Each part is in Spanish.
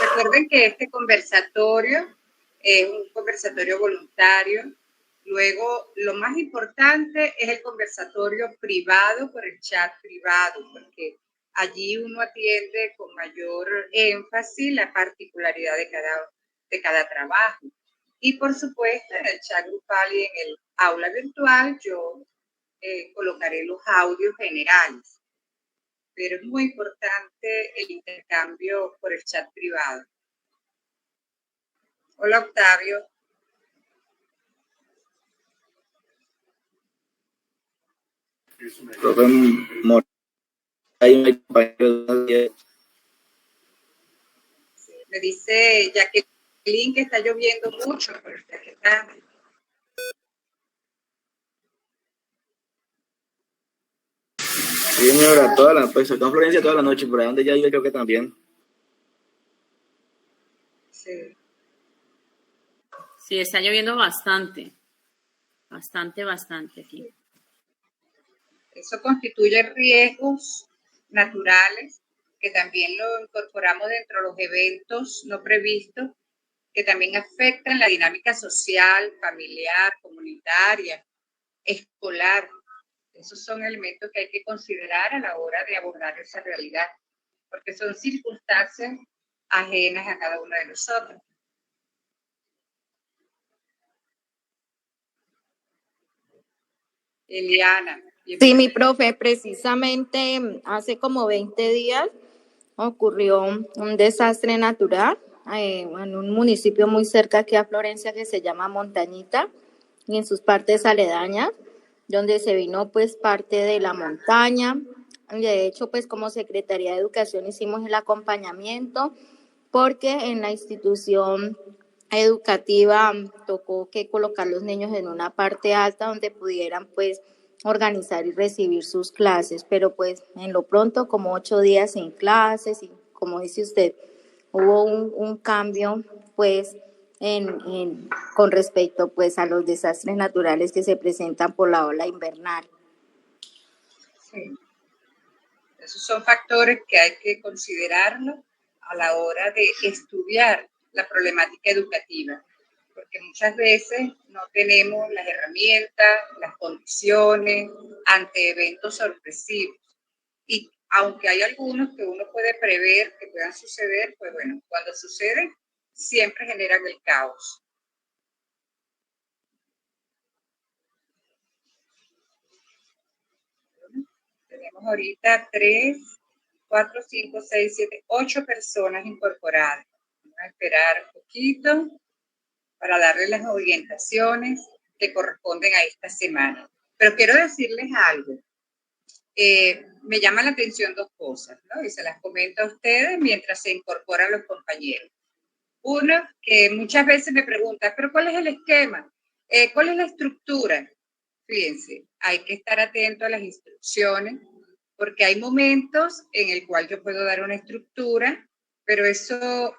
Recuerden que este conversatorio es un conversatorio voluntario. Luego, lo más importante es el conversatorio privado por el chat privado, porque allí uno atiende con mayor énfasis la particularidad de cada trabajo. Y por supuesto, en el chat grupal y en el aula virtual, yo colocaré los audios generales. Pero es muy importante el intercambio por el chat privado. Hola, Octavio. Profe Mor, me dice Jacqueline que está lloviendo mucho, pero está que está. Sí, señora, pues acá en Florencia toda la noche, por ahí donde ya vive creo que también. Sí. Sí, está lloviendo bastante. Bastante aquí. Eso constituye riesgos naturales que también lo incorporamos dentro de los eventos no previstos, que también afectan la dinámica social, familiar, comunitaria, escolar. Esos son elementos que hay que considerar a la hora de abordar esa realidad, porque son circunstancias ajenas a cada uno de nosotros. Eliana. Sí, mi profe, precisamente hace como 20 días ocurrió un desastre natural en un municipio muy cerca aquí a Florencia que se llama Montañita y en sus partes aledañas, donde se vino pues parte de la montaña. De hecho, pues como Secretaría de Educación hicimos el acompañamiento porque en la institución educativa tocó que colocar los niños en una parte alta donde pudieran pues organizar y recibir sus clases, pero pues en lo pronto como 8 días sin clases y como dice usted, hubo un cambio pues con respecto pues a los desastres naturales que se presentan por la ola invernal. Sí. Esos son factores que hay que considerarlo a la hora de estudiar la problemática educativa, porque muchas veces no tenemos las herramientas, las condiciones ante eventos sorpresivos. Y aunque hay algunos que uno puede prever que puedan suceder, pues bueno, cuando suceden, siempre generan el caos. Tenemos ahorita 3, 4, 5, 6, 7, 8 personas incorporadas. Vamos a esperar un poquito para darles las orientaciones que corresponden a esta semana. Pero quiero decirles algo. Me llama la atención dos cosas, ¿no? Y se las comento a ustedes mientras se incorporan los compañeros. Uno, que muchas veces me preguntan, ¿pero cuál es el esquema? ¿Cuál es la estructura? Fíjense, hay que estar atento a las instrucciones, porque hay momentos en el cual yo puedo dar una estructura, pero eso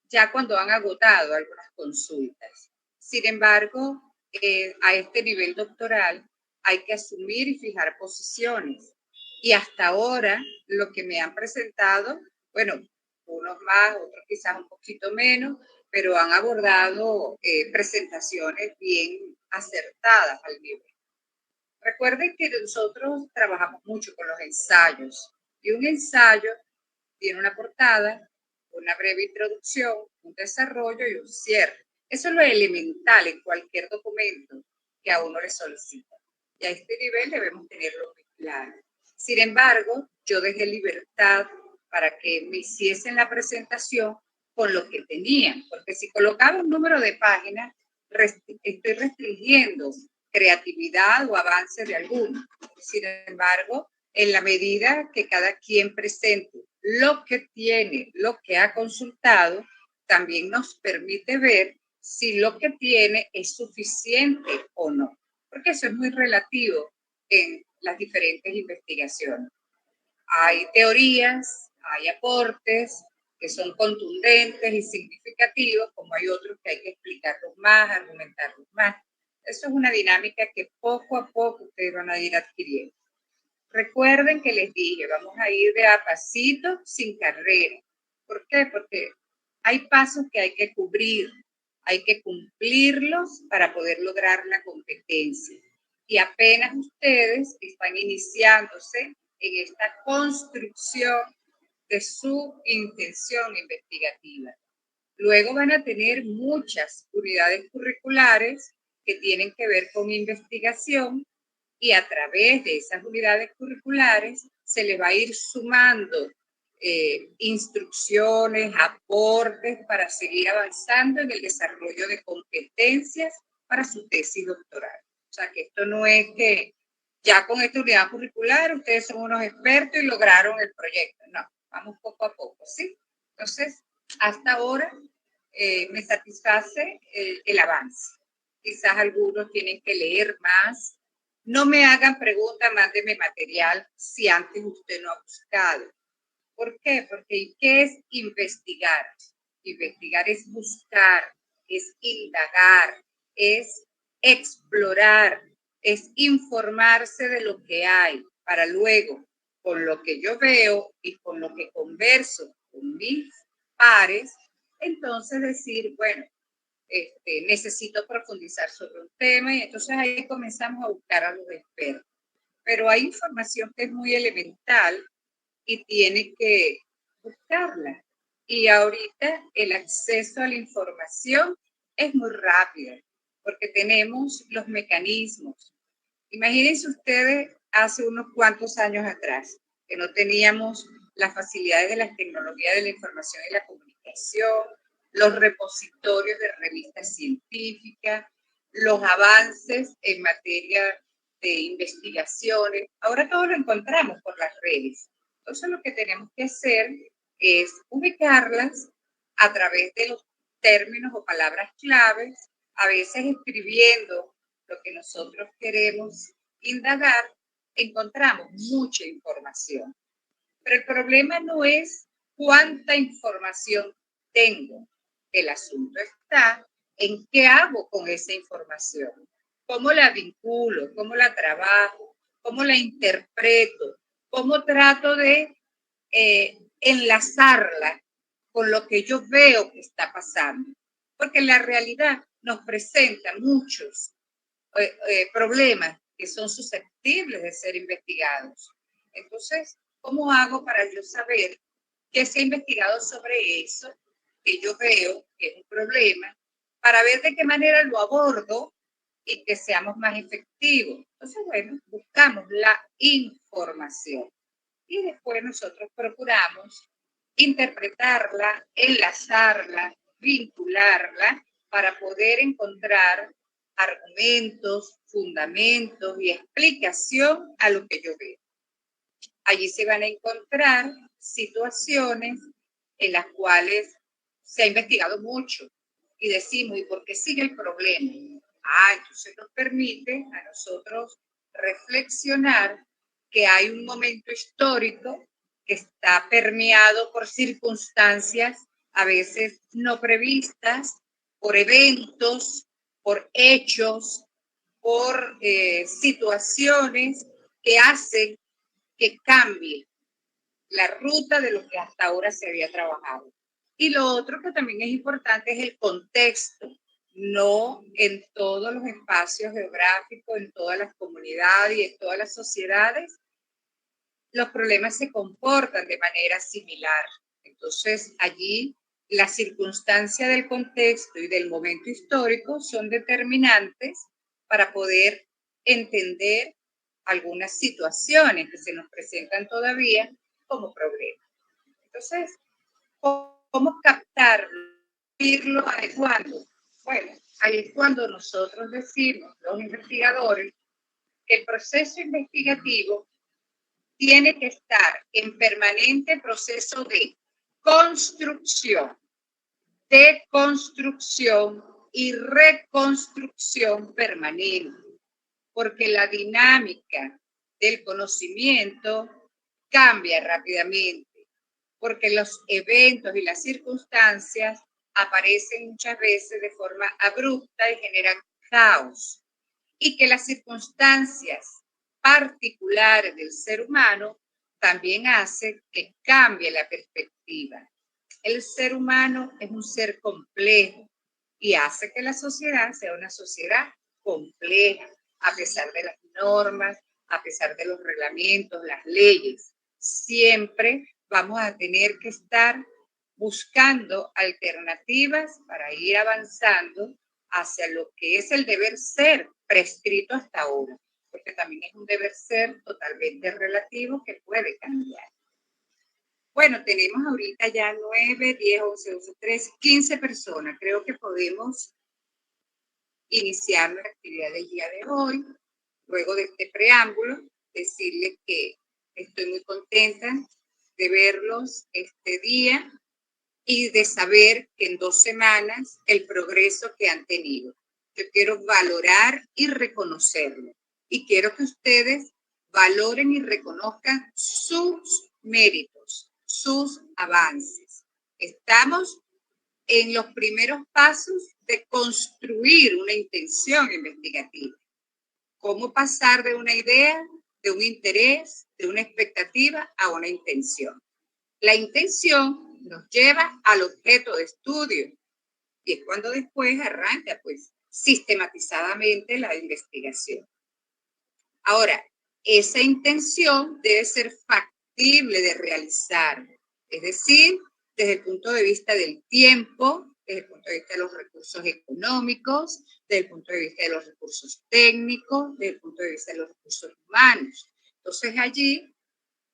ya cuando han agotado algunas consultas. Sin embargo, a este nivel doctoral hay que asumir y fijar posiciones. Y hasta ahora, lo que me han presentado, bueno, unos más, otros quizás un poquito menos, pero han abordado presentaciones bien acertadas al nivel. Recuerden que nosotros trabajamos mucho con los ensayos y un ensayo tiene una portada, una breve introducción, un desarrollo y un cierre. Eso es lo elemental en cualquier documento que a uno le solicita. Y a este nivel debemos tenerlo muy claro. Sin embargo, yo dejé libertad para que me hiciesen la presentación con lo que tenían, porque si colocaba un número de páginas, estoy restringiendo creatividad o avance de alguno. Sin embargo, en la medida que cada quien presente lo que tiene, lo que ha consultado, también nos permite ver si lo que tiene es suficiente o no, porque eso es muy relativo en las diferentes investigaciones. Hay teorías, hay aportes que son contundentes y significativos, como hay otros que hay que explicarlos más, argumentarlos más. Eso es una dinámica que poco a poco ustedes van a ir adquiriendo. Recuerden que les dije, vamos a ir de a pasito sin carrera, ¿Por qué? Porque hay pasos que hay que cubrir, hay que cumplirlos para poder lograr la competencia. Y apenas ustedes están iniciándose en esta construcción de su intención investigativa. Luego van a tener muchas unidades curriculares que tienen que ver con investigación y a través de esas unidades curriculares se les va a ir sumando instrucciones, aportes para seguir avanzando en el desarrollo de competencias para su tesis doctoral. O sea, que esto no es que ya con esta unidad curricular ustedes son unos expertos y lograron el proyecto. No, vamos poco a poco, ¿sí? Entonces, hasta ahora me satisface el avance. Quizás algunos tienen que leer más. No me hagan preguntas, mándenme material si antes usted no ha buscado. ¿Por qué? Porque ¿qué es investigar? Investigar es buscar, es indagar, es explorar, es informarse de lo que hay para luego, con lo que yo veo y con lo que converso con mis pares, entonces decir, bueno, necesito profundizar sobre un tema y entonces ahí comenzamos a buscar a los expertos. Pero hay información que es muy elemental y tiene que buscarla. Y ahorita el acceso a la información es muy rápido porque tenemos los mecanismos. Imagínense ustedes hace unos cuantos años atrás que no teníamos las facilidades de las tecnologías de la información y la comunicación, los repositorios de revistas científicas, los avances en materia de investigaciones. Ahora todo lo encontramos por las redes. Entonces lo que tenemos que hacer es ubicarlas a través de los términos o palabras claves, a veces escribiendo lo que nosotros queremos indagar, encontramos mucha información. Pero el problema no es cuánta información tengo. El asunto está en qué hago con esa información, cómo la vinculo, cómo la trabajo, cómo la interpreto, cómo trato de enlazarla con lo que yo veo que está pasando. Porque la realidad nos presenta muchos problemas que son susceptibles de ser investigados. Entonces, ¿cómo hago para yo saber qué se ha investigado sobre eso que yo veo que es un problema, para ver de qué manera lo abordo y que seamos más efectivos? Entonces, bueno, buscamos la información y después nosotros procuramos interpretarla, enlazarla, vincularla para poder encontrar argumentos, fundamentos y explicación a lo que yo veo. Allí se van a encontrar situaciones en las cuales se ha investigado mucho y decimos, ¿y por qué sigue el problema? Entonces nos permite a nosotros reflexionar que hay un momento histórico que está permeado por circunstancias a veces no previstas, por eventos, por hechos, por situaciones que hacen que cambie la ruta de lo que hasta ahora se había trabajado. Y lo otro que también es importante es el contexto. No en todos los espacios geográficos, en todas las comunidades y en todas las sociedades, los problemas se comportan de manera similar. Entonces, allí la circunstancia del contexto y del momento histórico son determinantes para poder entender algunas situaciones que se nos presentan todavía como problemas. Entonces, ¿cómo captarlo? Irlo adecuando. Bueno, ahí es cuando nosotros decimos, los investigadores, que el proceso investigativo tiene que estar en permanente proceso de construcción, deconstrucción y reconstrucción permanente, porque la dinámica del conocimiento cambia rápidamente, porque los eventos y las circunstancias aparecen muchas veces de forma abrupta y generan caos, y que las circunstancias particulares del ser humano también hacen que cambie la perspectiva. El ser humano es un ser complejo y hace que la sociedad sea una sociedad compleja, a pesar de las normas, a pesar de los reglamentos, las leyes. Siempre vamos a tener que estar buscando alternativas para ir avanzando hacia lo que es el deber ser prescrito hasta ahora, porque también es un deber ser totalmente relativo que puede cambiar. Bueno, tenemos ahorita ya 9, 10, 11, 12, 13, 15 personas. Creo que podemos iniciar la actividad del día de hoy. Luego de este preámbulo, decirles que estoy muy contenta de verlos este día y de saber que en 2 semanas el progreso que han tenido. Yo quiero valorar y reconocerlo. Y quiero que ustedes valoren y reconozcan sus méritos, sus avances. Estamos en los primeros pasos de construir una intención investigativa. ¿Cómo pasar de una idea, de un interés, de una expectativa a una intención? La intención nos lleva al objeto de estudio y es cuando después arranca pues sistematizadamente la investigación. Ahora, esa intención debe ser factible de realizar, es decir, desde el punto de vista del tiempo, desde el punto de vista de los recursos económicos, desde el punto de vista de los recursos técnicos, desde el punto de vista de los recursos humanos. Entonces allí,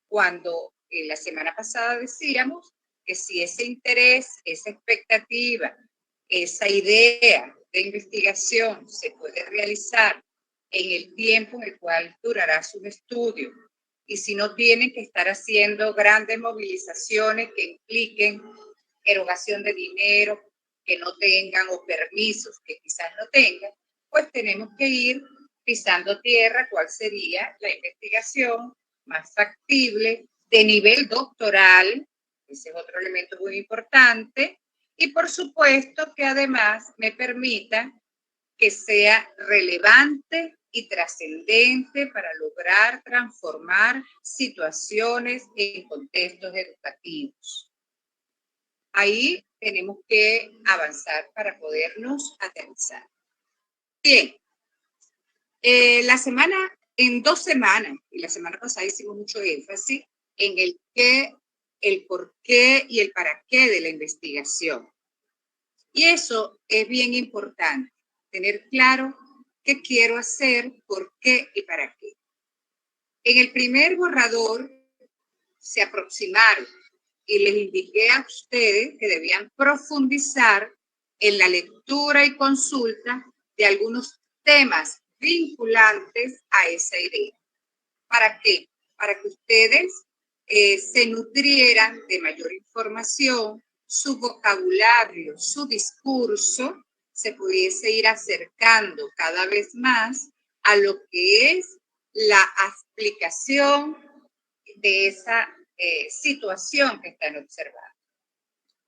cuando la semana pasada decíamos que si ese interés, esa expectativa, esa idea de investigación se puede realizar en el tiempo en el cual durará su estudio, y si no tienen que estar haciendo grandes movilizaciones que impliquen erogación de dinero que no tengan o permisos que quizás no tengan, pues tenemos que ir pisando tierra cuál sería la investigación más factible de nivel doctoral, ese es otro elemento muy importante, y por supuesto que además me permita que sea relevante y trascendente para lograr transformar situaciones en contextos educativos. Ahí tenemos que avanzar para podernos aterrizar. Bien, en 2 semanas, y la semana pasada hicimos mucho énfasis en el qué, el por qué y el para qué de la investigación. Y eso es bien importante, tener claro qué quiero hacer, por qué y para qué. En el primer borrador se aproximaron y les indiqué a ustedes que debían profundizar en la lectura y consulta de algunos temas vinculantes a esa idea. ¿Para qué? Para que ustedes se nutrieran de mayor información, su vocabulario, su discurso se pudiese ir acercando cada vez más a lo que es la explicación de esa situación que están observando.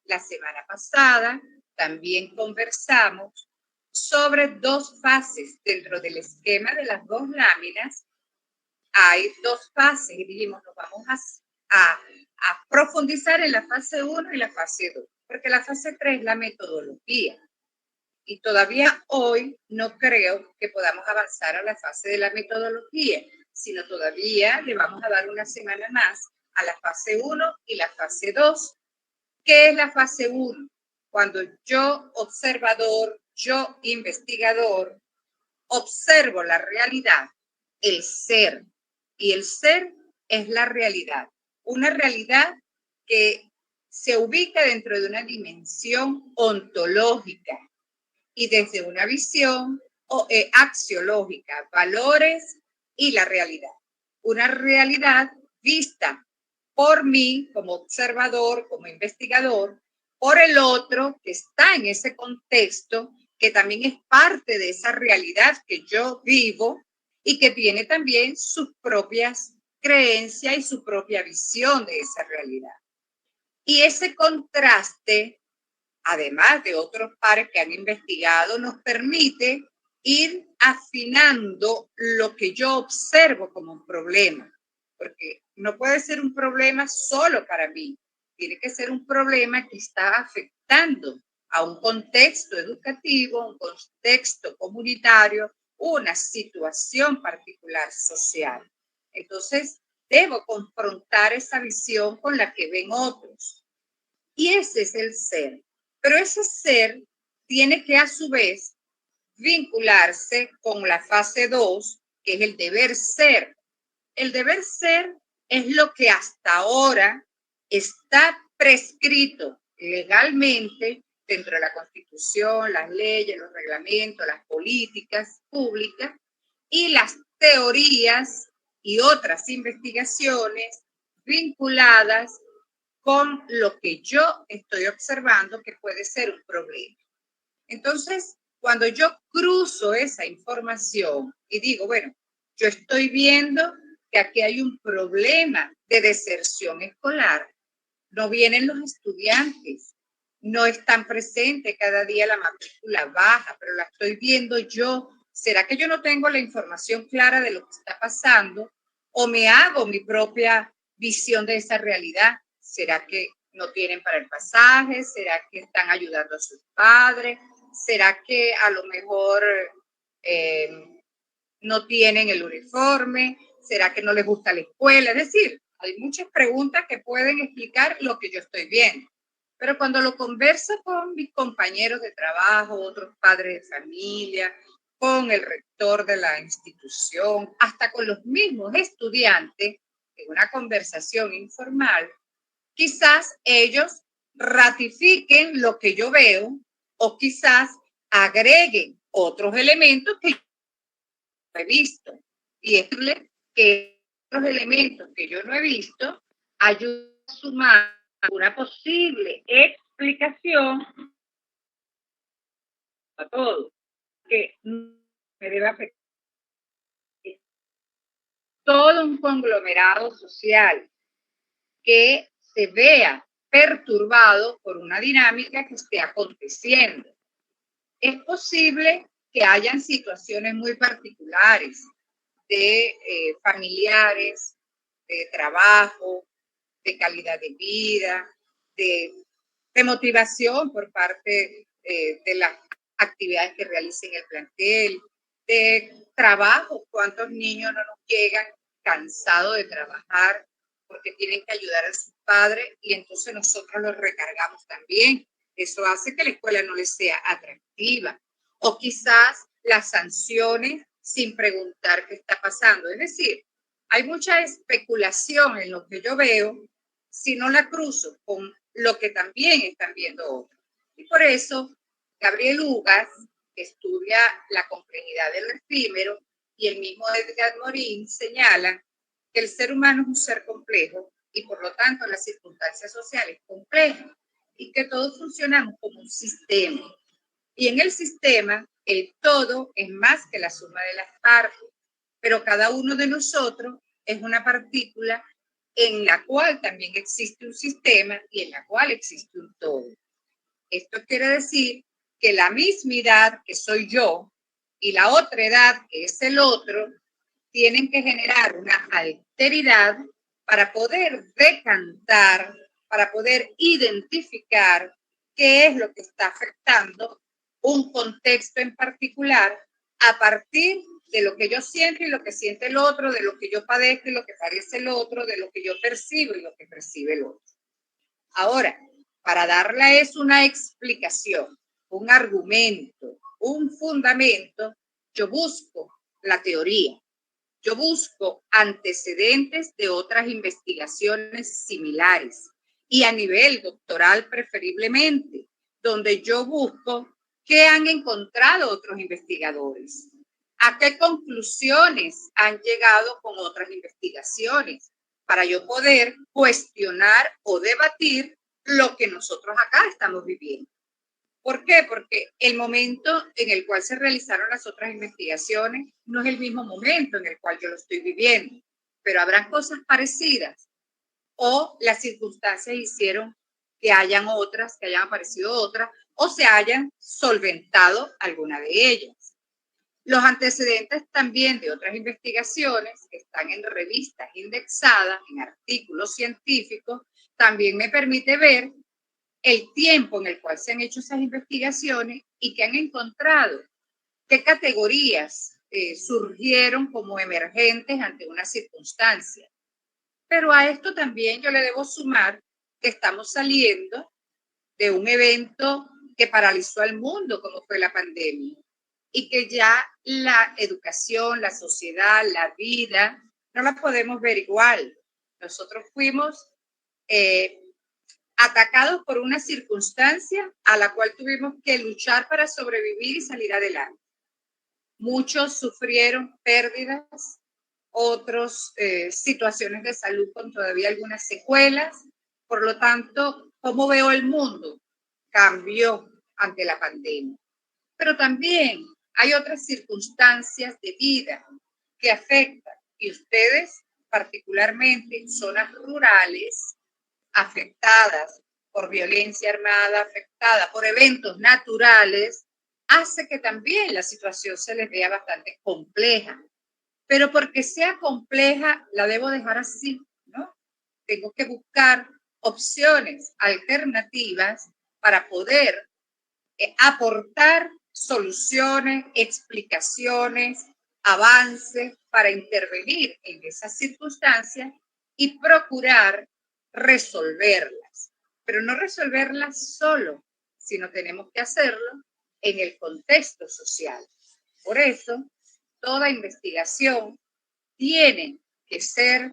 La semana pasada también conversamos sobre 2 fases dentro del esquema de las 2 láminas. Hay 2 fases y dijimos, nos vamos a profundizar en la fase 1 y la fase 2, porque la fase 3 es la metodología. Y todavía hoy no creo que podamos avanzar a la fase de la metodología, sino todavía le vamos a dar una semana más a la fase 1 y la fase 2. ¿Qué es la fase 1? Cuando yo, observador, yo, investigador, observo la realidad, el ser. Y el ser es la realidad. Una realidad que se ubica dentro de una dimensión ontológica y desde una visión axiológica, valores y la realidad. Una realidad vista por mí como observador, como investigador, por el otro que está en ese contexto, que también es parte de esa realidad que yo vivo y que tiene también sus propias creencias y su propia visión de esa realidad. Y ese contraste, además de otros pares que han investigado, nos permite ir afinando lo que yo observo como un problema, porque no puede ser un problema solo para mí. tiene que ser un problema que está afectando a un contexto educativo, un contexto comunitario, una situación particular social. Entonces, debo confrontar esa visión con la que ven otros. Y ese es el ser. Pero ese ser tiene que, a su vez, vincularse con la fase 2, que es el deber ser. El deber ser es lo que hasta ahora está prescrito legalmente dentro de la Constitución, las leyes, los reglamentos, las políticas públicas y las teorías y otras investigaciones vinculadas con lo que yo estoy observando que puede ser un problema. Entonces, cuando yo cruzo esa información y digo, bueno, yo estoy viendo que aquí hay un problema de deserción escolar, no vienen los estudiantes, no están presentes, cada día la matrícula baja, pero la estoy viendo yo. ¿Será que yo no tengo la información clara de lo que está pasando? ¿O me hago mi propia visión de esa realidad? ¿Será que no tienen para el pasaje? ¿Será que están ayudando a sus padres? ¿Será que a lo mejor no tienen el uniforme? ¿Será que no les gusta la escuela? Es decir, hay muchas preguntas que pueden explicar lo que yo estoy viendo. Pero cuando lo converso con mis compañeros de trabajo, otros padres de familia, con el rector de la institución, hasta con los mismos estudiantes, en una conversación informal, quizás ellos ratifiquen lo que yo veo o quizás agreguen otros elementos que yo no he visto. Y es que los elementos que yo no he visto ayudan a sumar una posible explicación a todo que me debe afectar. Todo un conglomerado social que se vea perturbado por una dinámica que esté aconteciendo. Es posible que hayan situaciones muy particulares de familiares, de trabajo, de calidad de vida, de motivación por parte de las actividades que realicen el plantel, de trabajo, cuántos niños no nos llegan cansados de trabajar porque tienen que ayudar a sus padres y entonces nosotros los recargamos también. Eso hace que la escuela no les sea atractiva. O quizás las sanciones sin preguntar qué está pasando. Es decir, hay mucha especulación en lo que yo veo si no la cruzo con lo que también están viendo otros. Y por eso, Gabriel Ugas, que estudia la complejidad de lo efímero, y el mismo Edgar Morin señalan que el ser humano es un ser complejo y por lo tanto las circunstancias sociales complejas y que todos funcionamos como un sistema. Y en el sistema, el todo es más que la suma de las partes, pero cada uno de nosotros es una partícula en la cual también existe un sistema y en la cual existe un todo. Esto quiere decir que la mismidad que soy yo y la otra edad que es el otro tienen que generar una alteridad para poder decantar, para poder identificar qué es lo que está afectando un contexto en particular a partir de lo que yo siento y lo que siente el otro, de lo que yo padezco y lo que padece el otro, de lo que yo percibo y lo que percibe el otro. Ahora, para darle es una explicación, un argumento, un fundamento, yo busco la teoría, yo busco antecedentes de otras investigaciones similares y a nivel doctoral preferiblemente, donde yo busco qué han encontrado otros investigadores, a qué conclusiones han llegado con otras investigaciones, para yo poder cuestionar o debatir lo que nosotros acá estamos viviendo. ¿Por qué? Porque el momento en el cual se realizaron las otras investigaciones no es el mismo momento en el cual yo lo estoy viviendo, pero habrán cosas parecidas o las circunstancias hicieron que hayan otras, que hayan aparecido otras o se hayan solventado alguna de ellas. Los antecedentes también de otras investigaciones que están en revistas indexadas, en artículos científicos, también me permite ver el tiempo en el cual se han hecho esas investigaciones y que han encontrado qué categorías surgieron como emergentes ante una circunstancia. Pero a esto también yo le debo sumar que estamos saliendo de un evento que paralizó al mundo, como fue la pandemia, y que ya la educación, la sociedad, la vida, no la podemos ver igual. Nosotros fuimos atacados por una circunstancia a la cual tuvimos que luchar para sobrevivir y salir adelante. Muchos sufrieron pérdidas, otros situaciones de salud con todavía algunas secuelas. Por lo tanto, ¿cómo veo el mundo? Cambió ante la pandemia. Pero también hay otras circunstancias de vida que afectan, y ustedes particularmente en zonas rurales afectadas por violencia armada, afectadas por eventos naturales, hace que también la situación se les vea bastante compleja. Pero porque sea compleja, la debo dejar así, ¿no? Tengo que buscar opciones alternativas para poder aportar soluciones, explicaciones, avances para intervenir en esas circunstancias y procurar resolverlas. Pero no resolverlas solo, sino tenemos que hacerlo en el contexto social. Por eso, toda investigación tiene que ser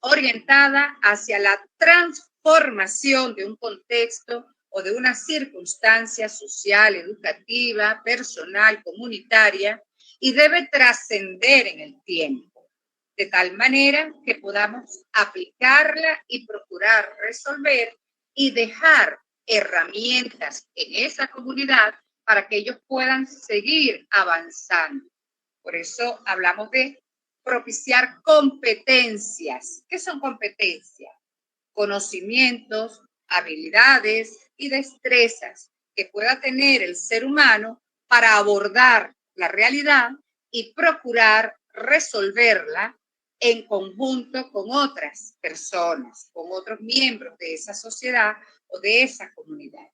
orientada hacia la transformación de un contexto o de una circunstancia social, educativa, personal, comunitaria, y debe trascender en el tiempo, de tal manera que podamos aplicarla y procurar resolver y dejar herramientas en esa comunidad para que ellos puedan seguir avanzando. Por eso hablamos de propiciar competencias. ¿Qué son competencias? Conocimientos, habilidades y destrezas que pueda tener el ser humano para abordar la realidad y procurar resolverla en conjunto con otras personas, con otros miembros de esa sociedad o de esa comunidad.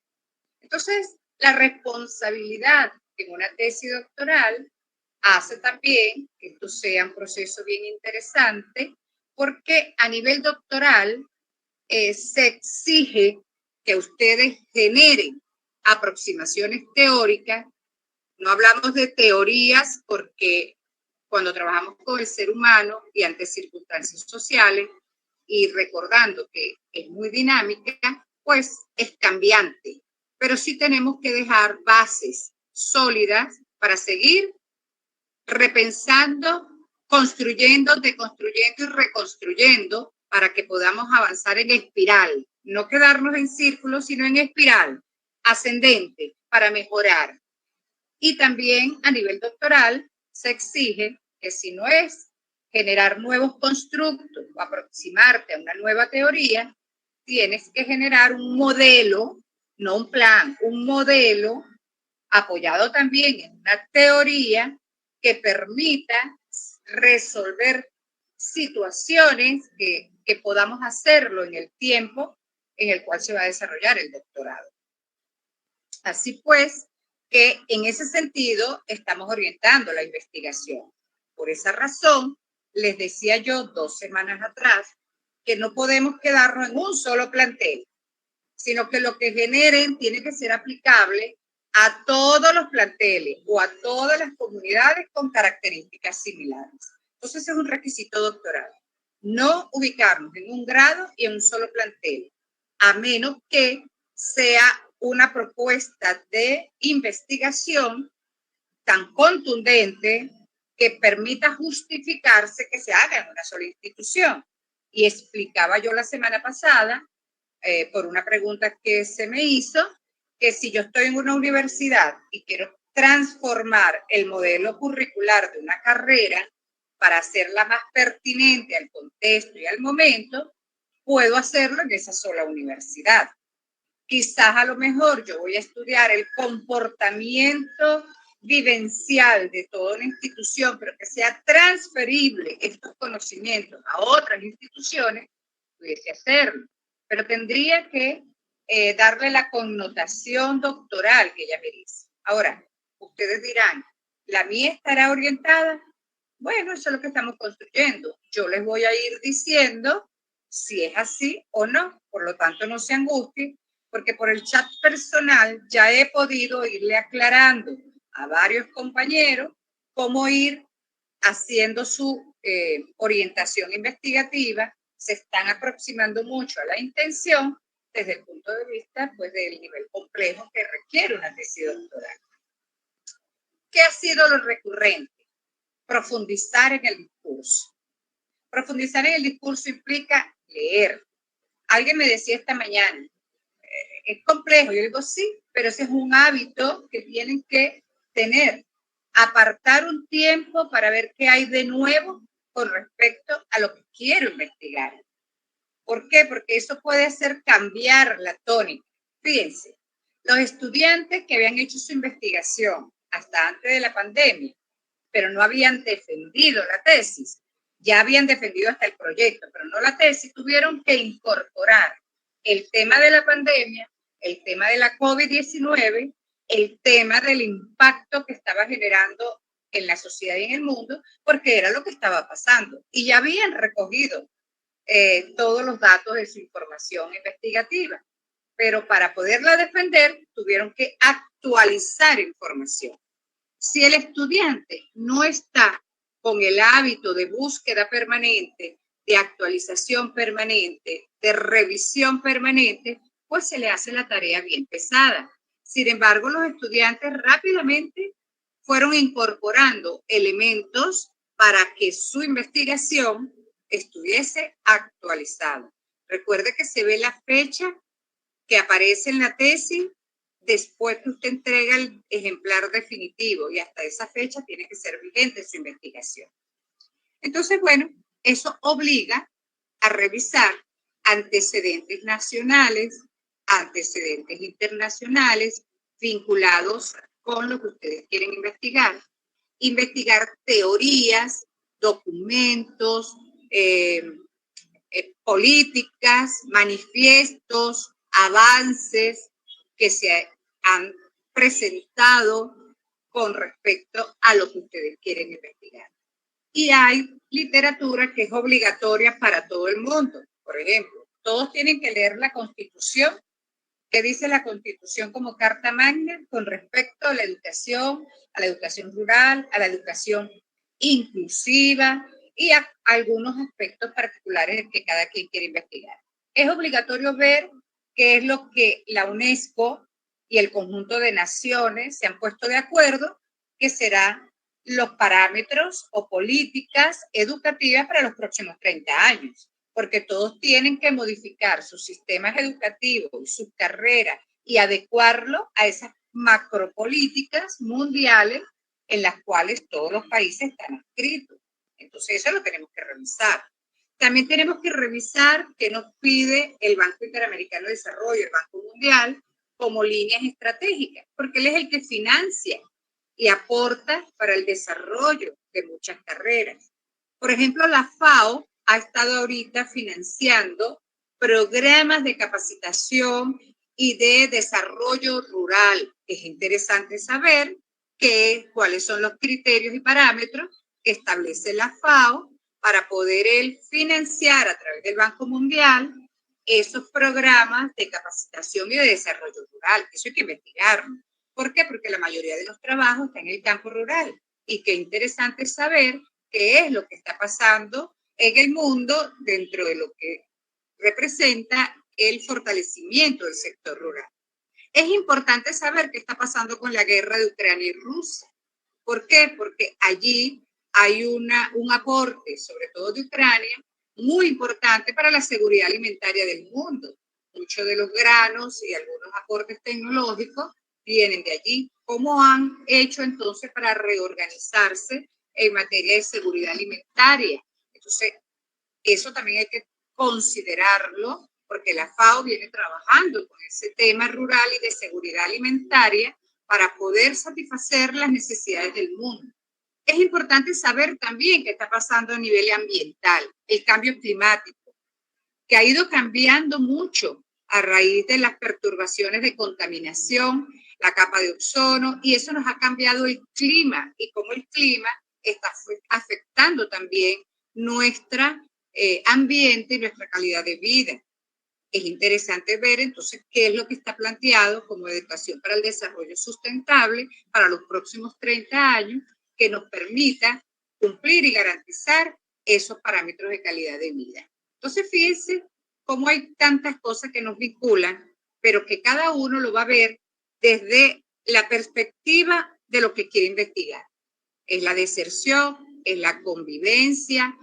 Entonces, la responsabilidad en una tesis doctoral hace también que esto sea un proceso bien interesante, porque a nivel doctoral se exige que ustedes generen aproximaciones teóricas. No hablamos de teorías porque cuando trabajamos con el ser humano y ante circunstancias sociales y recordando que es muy dinámica, pues es cambiante. Pero sí tenemos que dejar bases sólidas para seguir repensando, construyendo, deconstruyendo y reconstruyendo para que podamos avanzar en espiral, no quedarnos en círculo, sino en espiral ascendente para mejorar. Y también a nivel doctoral se exige que si no es generar nuevos constructos o aproximarte a una nueva teoría, tienes que generar un modelo, no un plan, un modelo apoyado también en una teoría que permita resolver situaciones que podamos hacerlo en el tiempo en el cual se va a desarrollar el doctorado. Así pues, que en ese sentido estamos orientando la investigación. Por esa razón, les decía yo 2 semanas atrás que no podemos quedarnos en un solo plantel, sino que lo que generen tiene que ser aplicable a todos los planteles o a todas las comunidades con características similares. Entonces, es un requisito doctoral. No ubicarnos en un grado y en un solo plantel, a menos que sea una propuesta de investigación tan contundente que permita justificarse que se haga en una sola institución. Y explicaba yo la semana pasada, por una pregunta que se me hizo, que si yo estoy en una universidad y quiero transformar el modelo curricular de una carrera para hacerla más pertinente al contexto y al momento, puedo hacerlo en esa sola universidad. Quizás a lo mejor yo voy a estudiar el comportamiento vivencial de toda una institución, pero que sea transferible estos conocimientos a otras instituciones, pudiese hacerlo, pero tendría que darle la connotación doctoral que ella merece. Ahora, ustedes dirán, ¿la mía estará orientada? Bueno, eso es lo que estamos construyendo. Yo les voy a ir diciendo si es así o no. Por lo tanto, no se angustien, porque por el chat personal ya he podido irle aclarando a varios compañeros cómo ir haciendo su orientación investigativa. Se están aproximando mucho a la intención desde el punto de vista pues, del nivel complejo que requiere una tesis doctoral. ¿Qué ha sido lo recurrente? Profundizar en el discurso. Profundizar en el discurso implica leer. Alguien me decía esta mañana, es complejo. Yo digo, sí, pero ese es un hábito que tienen que tener. Apartar un tiempo para ver qué hay de nuevo con respecto a lo que quiero investigar. ¿Por qué? Porque eso puede hacer cambiar la tónica. Fíjense, los estudiantes que habían hecho su investigación hasta antes de la pandemia, pero no habían defendido la tesis, ya habían defendido hasta el proyecto, pero no la tesis, tuvieron que incorporar el tema de la pandemia, el tema de la COVID-19, el tema del impacto que estaba generando en la sociedad y en el mundo, porque era lo que estaba pasando. Y ya habían recogido todos los datos de su información investigativa, pero para poderla defender tuvieron que actualizar información. Si el estudiante no está con el hábito de búsqueda permanente, de actualización permanente, de revisión permanente, pues se le hace la tarea bien pesada. Sin embargo, los estudiantes rápidamente fueron incorporando elementos para que su investigación estuviese actualizada. Recuerde que se ve la fecha que aparece en la tesis después que usted entrega el ejemplar definitivo y hasta esa fecha tiene que ser vigente su investigación. Entonces, bueno, eso obliga a revisar antecedentes nacionales, antecedentes internacionales vinculados con lo que ustedes quieren investigar. Investigar teorías, documentos, políticas, manifiestos, avances que se han presentado con respecto a lo que ustedes quieren investigar. Y hay literatura que es obligatoria para todo el mundo. Por ejemplo, todos tienen que leer la Constitución. ¿Qué dice la Constitución como carta magna con respecto a la educación rural, a la educación inclusiva y a algunos aspectos particulares que cada quien quiere investigar? Es obligatorio ver qué es lo que la UNESCO y el conjunto de naciones se han puesto de acuerdo que serán los parámetros o políticas educativas para los próximos 30 años, porque todos tienen que modificar sus sistemas educativos y sus carreras y adecuarlo a esas macropolíticas mundiales en las cuales todos los países están inscritos. Entonces eso lo tenemos que revisar. También tenemos que revisar qué nos pide el Banco Interamericano de Desarrollo, el Banco Mundial, como líneas estratégicas, porque él es el que financia y aporta para el desarrollo de muchas carreras. Por ejemplo, la FAO ha estado ahorita financiando programas de capacitación y de desarrollo rural. Es interesante saber cuáles son los criterios y parámetros que establece la FAO para poder financiar a través del Banco Mundial esos programas de capacitación y de desarrollo rural. Eso hay que investigarlo. ¿Por qué? Porque la mayoría de los trabajos están en el campo rural. Y qué interesante saber qué es lo que está pasando en el mundo dentro de lo que representa el fortalecimiento del sector rural. Es importante saber qué está pasando con la guerra de Ucrania y Rusia. ¿Por qué? Porque allí hay un aporte, sobre todo de Ucrania, muy importante para la seguridad alimentaria del mundo. Muchos de los granos y algunos aportes tecnológicos vienen de allí. ¿Cómo han hecho entonces para reorganizarse en materia de seguridad alimentaria? Entonces, eso también hay que considerarlo, porque la FAO viene trabajando con ese tema rural y de seguridad alimentaria para poder satisfacer las necesidades del mundo. Es importante saber también qué está pasando a nivel ambiental, el cambio climático. que ha ido cambiando mucho a raíz de las perturbaciones de contaminación, la capa de ozono, y eso nos ha cambiado el clima, y cómo el clima está afectando también nuestro ambiente y nuestra calidad de vida. Es interesante ver entonces qué es lo que está planteado como educación para el desarrollo sustentable para los próximos 30 años que nos permita cumplir y garantizar esos parámetros de calidad de vida. Entonces, fíjense cómo hay tantas cosas que nos vinculan, pero que cada uno lo va a ver desde la perspectiva de lo que quiere investigar. Es la deserción, es la convivencia,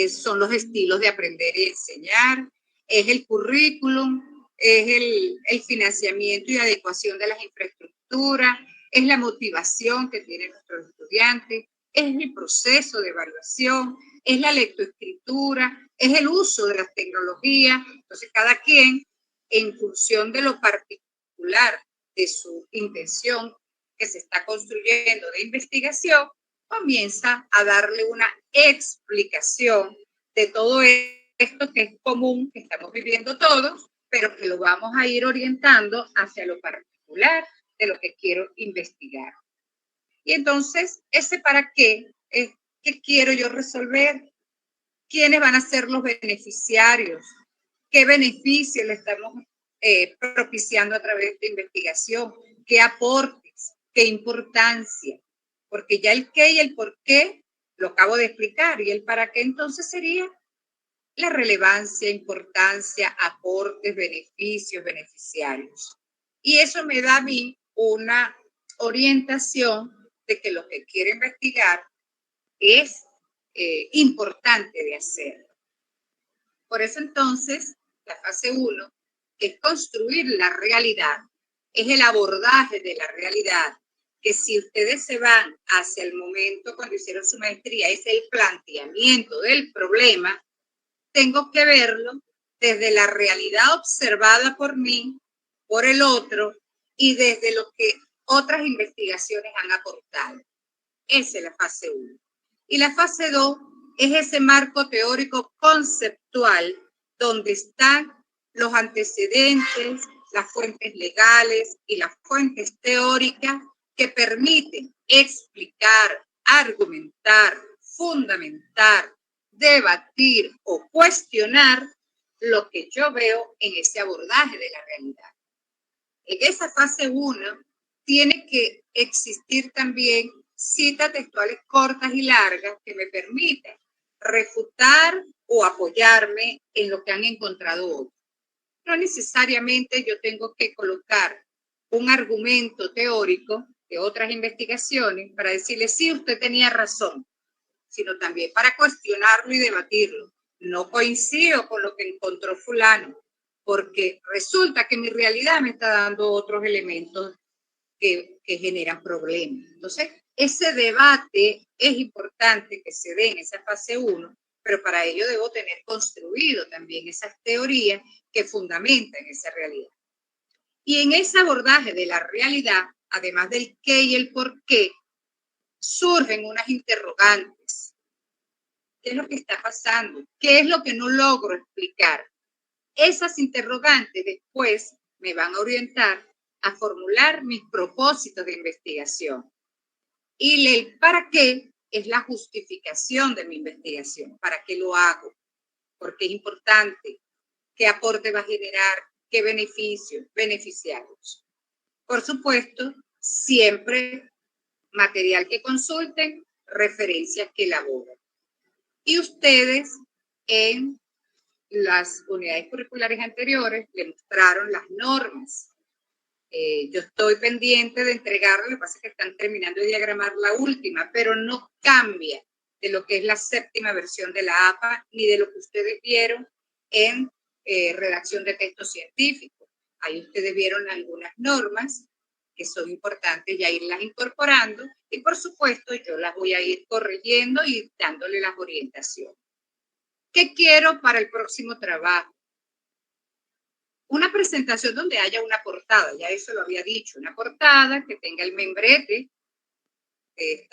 son los estilos de aprender y enseñar, es el currículum, es el financiamiento y adecuación de las infraestructuras, es la motivación que tienen nuestros estudiantes, es el proceso de evaluación, es la lectoescritura, es el uso de las tecnologías. Entonces, cada quien, en función de lo particular de su intención que se está construyendo de investigación, comienza a darle una explicación de todo esto que es común, que estamos viviendo todos, pero que lo vamos a ir orientando hacia lo particular de lo que quiero investigar. Y entonces, ese para qué es qué quiero yo resolver, quiénes van a ser los beneficiarios, qué beneficios le estamos propiciando a través de investigación, qué aportes, qué importancia, porque ya el qué y el por qué lo acabo de explicar, y el para qué entonces sería la relevancia, importancia, aportes, beneficios, beneficiarios. Y eso me da a mí una orientación de que lo que quiero investigar es importante de hacer. Por eso entonces, la fase 1, que es construir la realidad, es el abordaje de la realidad, que si ustedes se van hacia el momento cuando hicieron su maestría, es el planteamiento del problema, tengo que verlo desde la realidad observada por mí, por el otro, y desde lo que otras investigaciones han aportado. Esa es la fase 1. Y la fase 2 es ese marco teórico conceptual donde están los antecedentes, las fuentes legales y las fuentes teóricas que permiten explicar, argumentar, fundamentar, debatir o cuestionar lo que yo veo en ese abordaje de la realidad. En esa fase 1 tiene que existir también citas textuales cortas y largas que me permiten refutar o apoyarme en lo que han encontrado otros. No necesariamente yo tengo que colocar un argumento teórico de otras investigaciones para decirle, sí, usted tenía razón, sino también para cuestionarlo y debatirlo. No coincido con lo que encontró fulano, porque resulta que mi realidad me está dando otros elementos que generan problemas. Entonces, ese debate es importante que se dé en esa fase 1, pero para ello debo tener construido también esas teorías que fundamentan esa realidad. Y en ese abordaje de la realidad, además del qué y el por qué, surgen unas interrogantes. ¿Qué es lo que está pasando? ¿Qué es lo que no logro explicar? Esas interrogantes después me van a orientar a formular mis propósitos de investigación. Y el para qué es la justificación de mi investigación. ¿Para qué lo hago? Porque es importante. ¿Qué aporte va a generar? ¿Qué beneficios? Beneficiarios. Por supuesto, siempre material que consulten, referencias que elaboren. Y ustedes en las unidades curriculares anteriores le mostraron las normas. Yo estoy pendiente de entregarle, lo que pasa es que están terminando de diagramar la última, pero no cambia de lo que es la 7ª versión de la APA, ni de lo que ustedes vieron en redacción de textos científicos. Ahí ustedes vieron algunas normas que son importantes ya irlas incorporando y por supuesto yo las voy a ir corrigiendo y dándole las orientaciones. ¿Qué quiero para el próximo trabajo? Una presentación donde haya una portada, ya eso lo había dicho, una portada que tenga el membrete de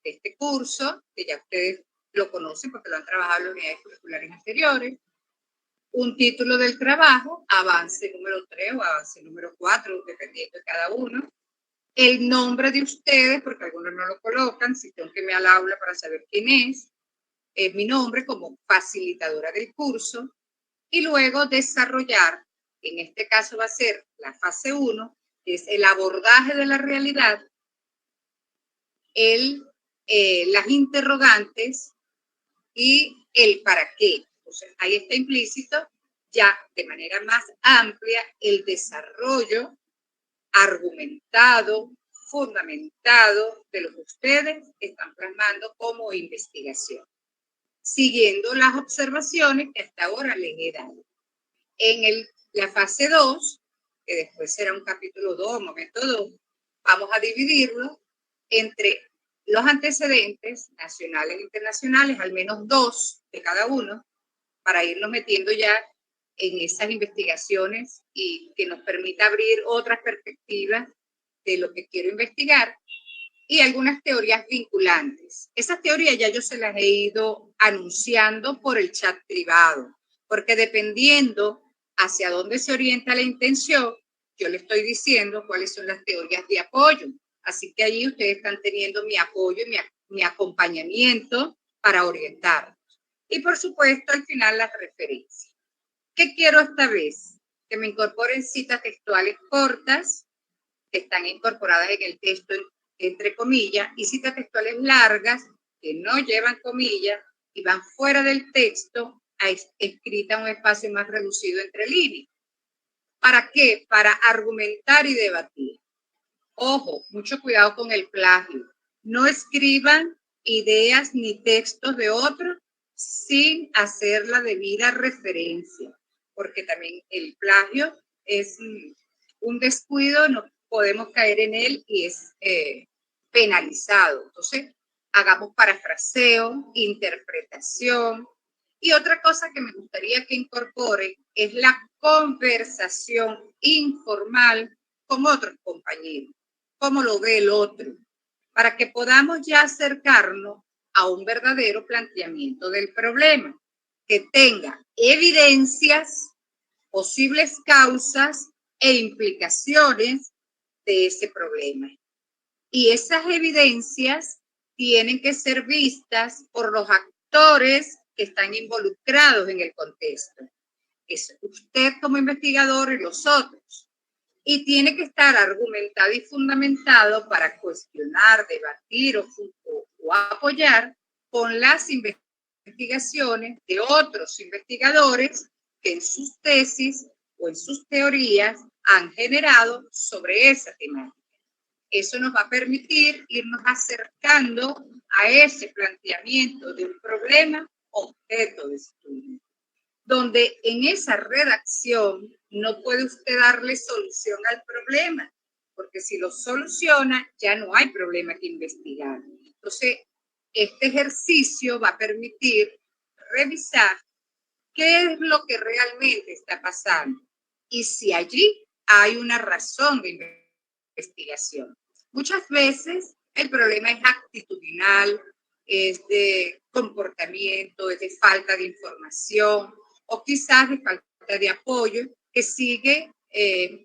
este curso, que ya ustedes lo conocen porque lo han trabajado en las unidades curriculares anteriores. Un título del trabajo, avance número 3 o avance número 4, dependiendo de cada uno. El nombre de ustedes, porque algunos no lo colocan, si tengo que irme al aula para saber quién es mi nombre como facilitadora del curso, y luego desarrollar, en este caso va a ser la fase 1, que es el abordaje de la realidad, las interrogantes y el para qué. Entonces, ahí está implícito ya de manera más amplia el desarrollo argumentado, fundamentado de lo que ustedes están plasmando como investigación, siguiendo las observaciones que hasta ahora les he dado. En la fase 2, que después será un capítulo 2, momento 2, vamos a dividirlo entre los antecedentes nacionales e internacionales, al menos 2 de cada uno, para irnos metiendo ya en esas investigaciones y que nos permita abrir otras perspectivas de lo que quiero investigar, y algunas teorías vinculantes. Esas teorías ya yo se las he ido anunciando por el chat privado, porque dependiendo hacia dónde se orienta la intención, yo le estoy diciendo cuáles son las teorías de apoyo. Así que allí ustedes están teniendo mi apoyo y mi acompañamiento para orientarnos. Y por supuesto, al final las referencias. ¿Qué quiero esta vez? Que me incorporen citas textuales cortas, que están incorporadas en el texto entre comillas, y citas textuales largas, que no llevan comillas y van fuera del texto, escrita en un espacio más reducido entre líneas. ¿Para qué? Para argumentar y debatir. Ojo, mucho cuidado con el plagio. No escriban ideas ni textos de otros sin hacer la debida referencia, porque también el plagio es un descuido, no podemos caer en él y es penalizado. Entonces, hagamos parafraseo, interpretación. Y otra cosa que me gustaría que incorporen es la conversación informal con otros compañeros, cómo lo ve el otro, para que podamos ya acercarnos a un verdadero planteamiento del problema, que tenga evidencias, posibles causas e implicaciones de ese problema. Y esas evidencias tienen que ser vistas por los actores que están involucrados en el contexto. Es usted como investigador y los otros. Y tiene que estar argumentado y fundamentado para cuestionar, debatir o apoyar con las investigaciones de otros investigadores que en sus tesis o en sus teorías han generado sobre esa temática. Eso nos va a permitir irnos acercando a ese planteamiento de un problema objeto de estudio, donde en esa redacción no puede usted darle solución al problema, porque si lo soluciona ya no hay problema que investigar. Entonces, este ejercicio va a permitir revisar qué es lo que realmente está pasando y si allí hay una razón de investigación. Muchas veces el problema es actitudinal, es de comportamiento, es de falta de información o quizás de falta de apoyo que sigue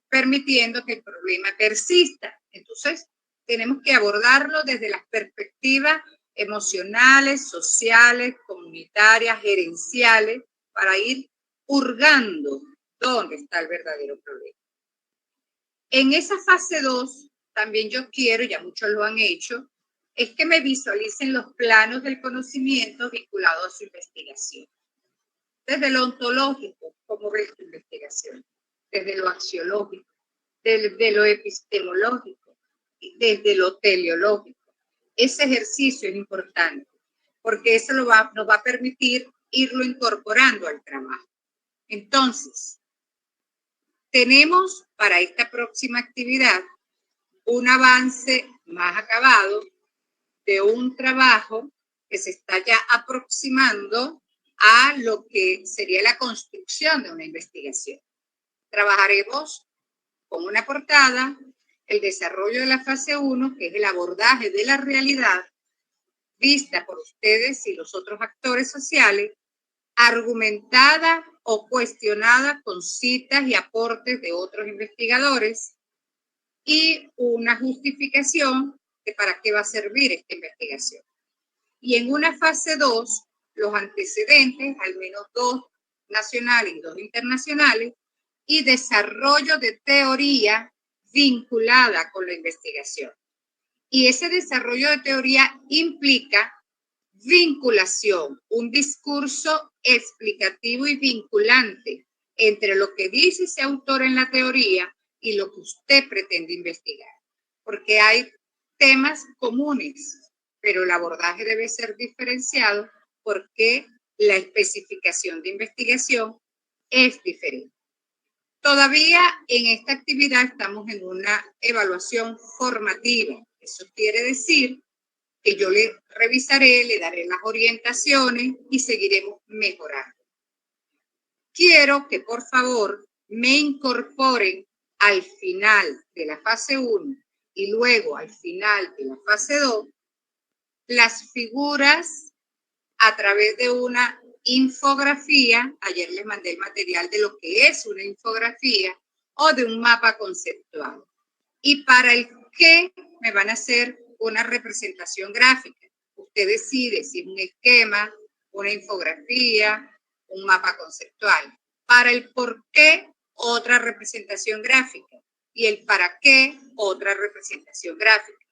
permitiendo que el problema persista. Entonces, tenemos que abordarlo desde las perspectivas emocionales, sociales, comunitarias, gerenciales, para ir hurgando dónde está el verdadero problema. En esa fase 2, también yo quiero, ya muchos lo han hecho, es que me visualicen los planos del conocimiento vinculados a su investigación. Desde lo ontológico, ¿cómo ves tu investigación? Desde lo axiológico, desde lo epistemológico, desde lo teleológico. Ese ejercicio es importante, porque eso nos va a permitir irlo incorporando al trabajo. Entonces, tenemos para esta próxima actividad un avance más acabado de un trabajo que se está ya aproximando a lo que sería la construcción de una investigación. Trabajaremos con una portada, el desarrollo de la fase 1, que es el abordaje de la realidad, vista por ustedes y los otros actores sociales, argumentada o cuestionada con citas y aportes de otros investigadores y una justificación de para qué va a servir esta investigación. Y en una fase 2, los antecedentes, al menos 2 nacionales y 2 internacionales, y desarrollo de teoría vinculada con la investigación. Y ese desarrollo de teoría implica vinculación, un discurso explicativo y vinculante entre lo que dice ese autor en la teoría y lo que usted pretende investigar. Porque hay temas comunes, pero el abordaje debe ser diferenciado porque la especificación de investigación es diferente. Todavía en esta actividad estamos en una evaluación formativa. Eso quiere decir que yo le revisaré, le daré las orientaciones y seguiremos mejorando. Quiero que por favor me incorporen al final de la fase 1 y luego al final de la fase 2 las figuras a través de una infografía. Ayer les mandé el material de lo que es una infografía o de un mapa conceptual. Y para el qué me van a hacer una representación gráfica. Usted decide si es un esquema, una infografía, un mapa conceptual. Para el por qué, otra representación gráfica. Y el para qué, otra representación gráfica.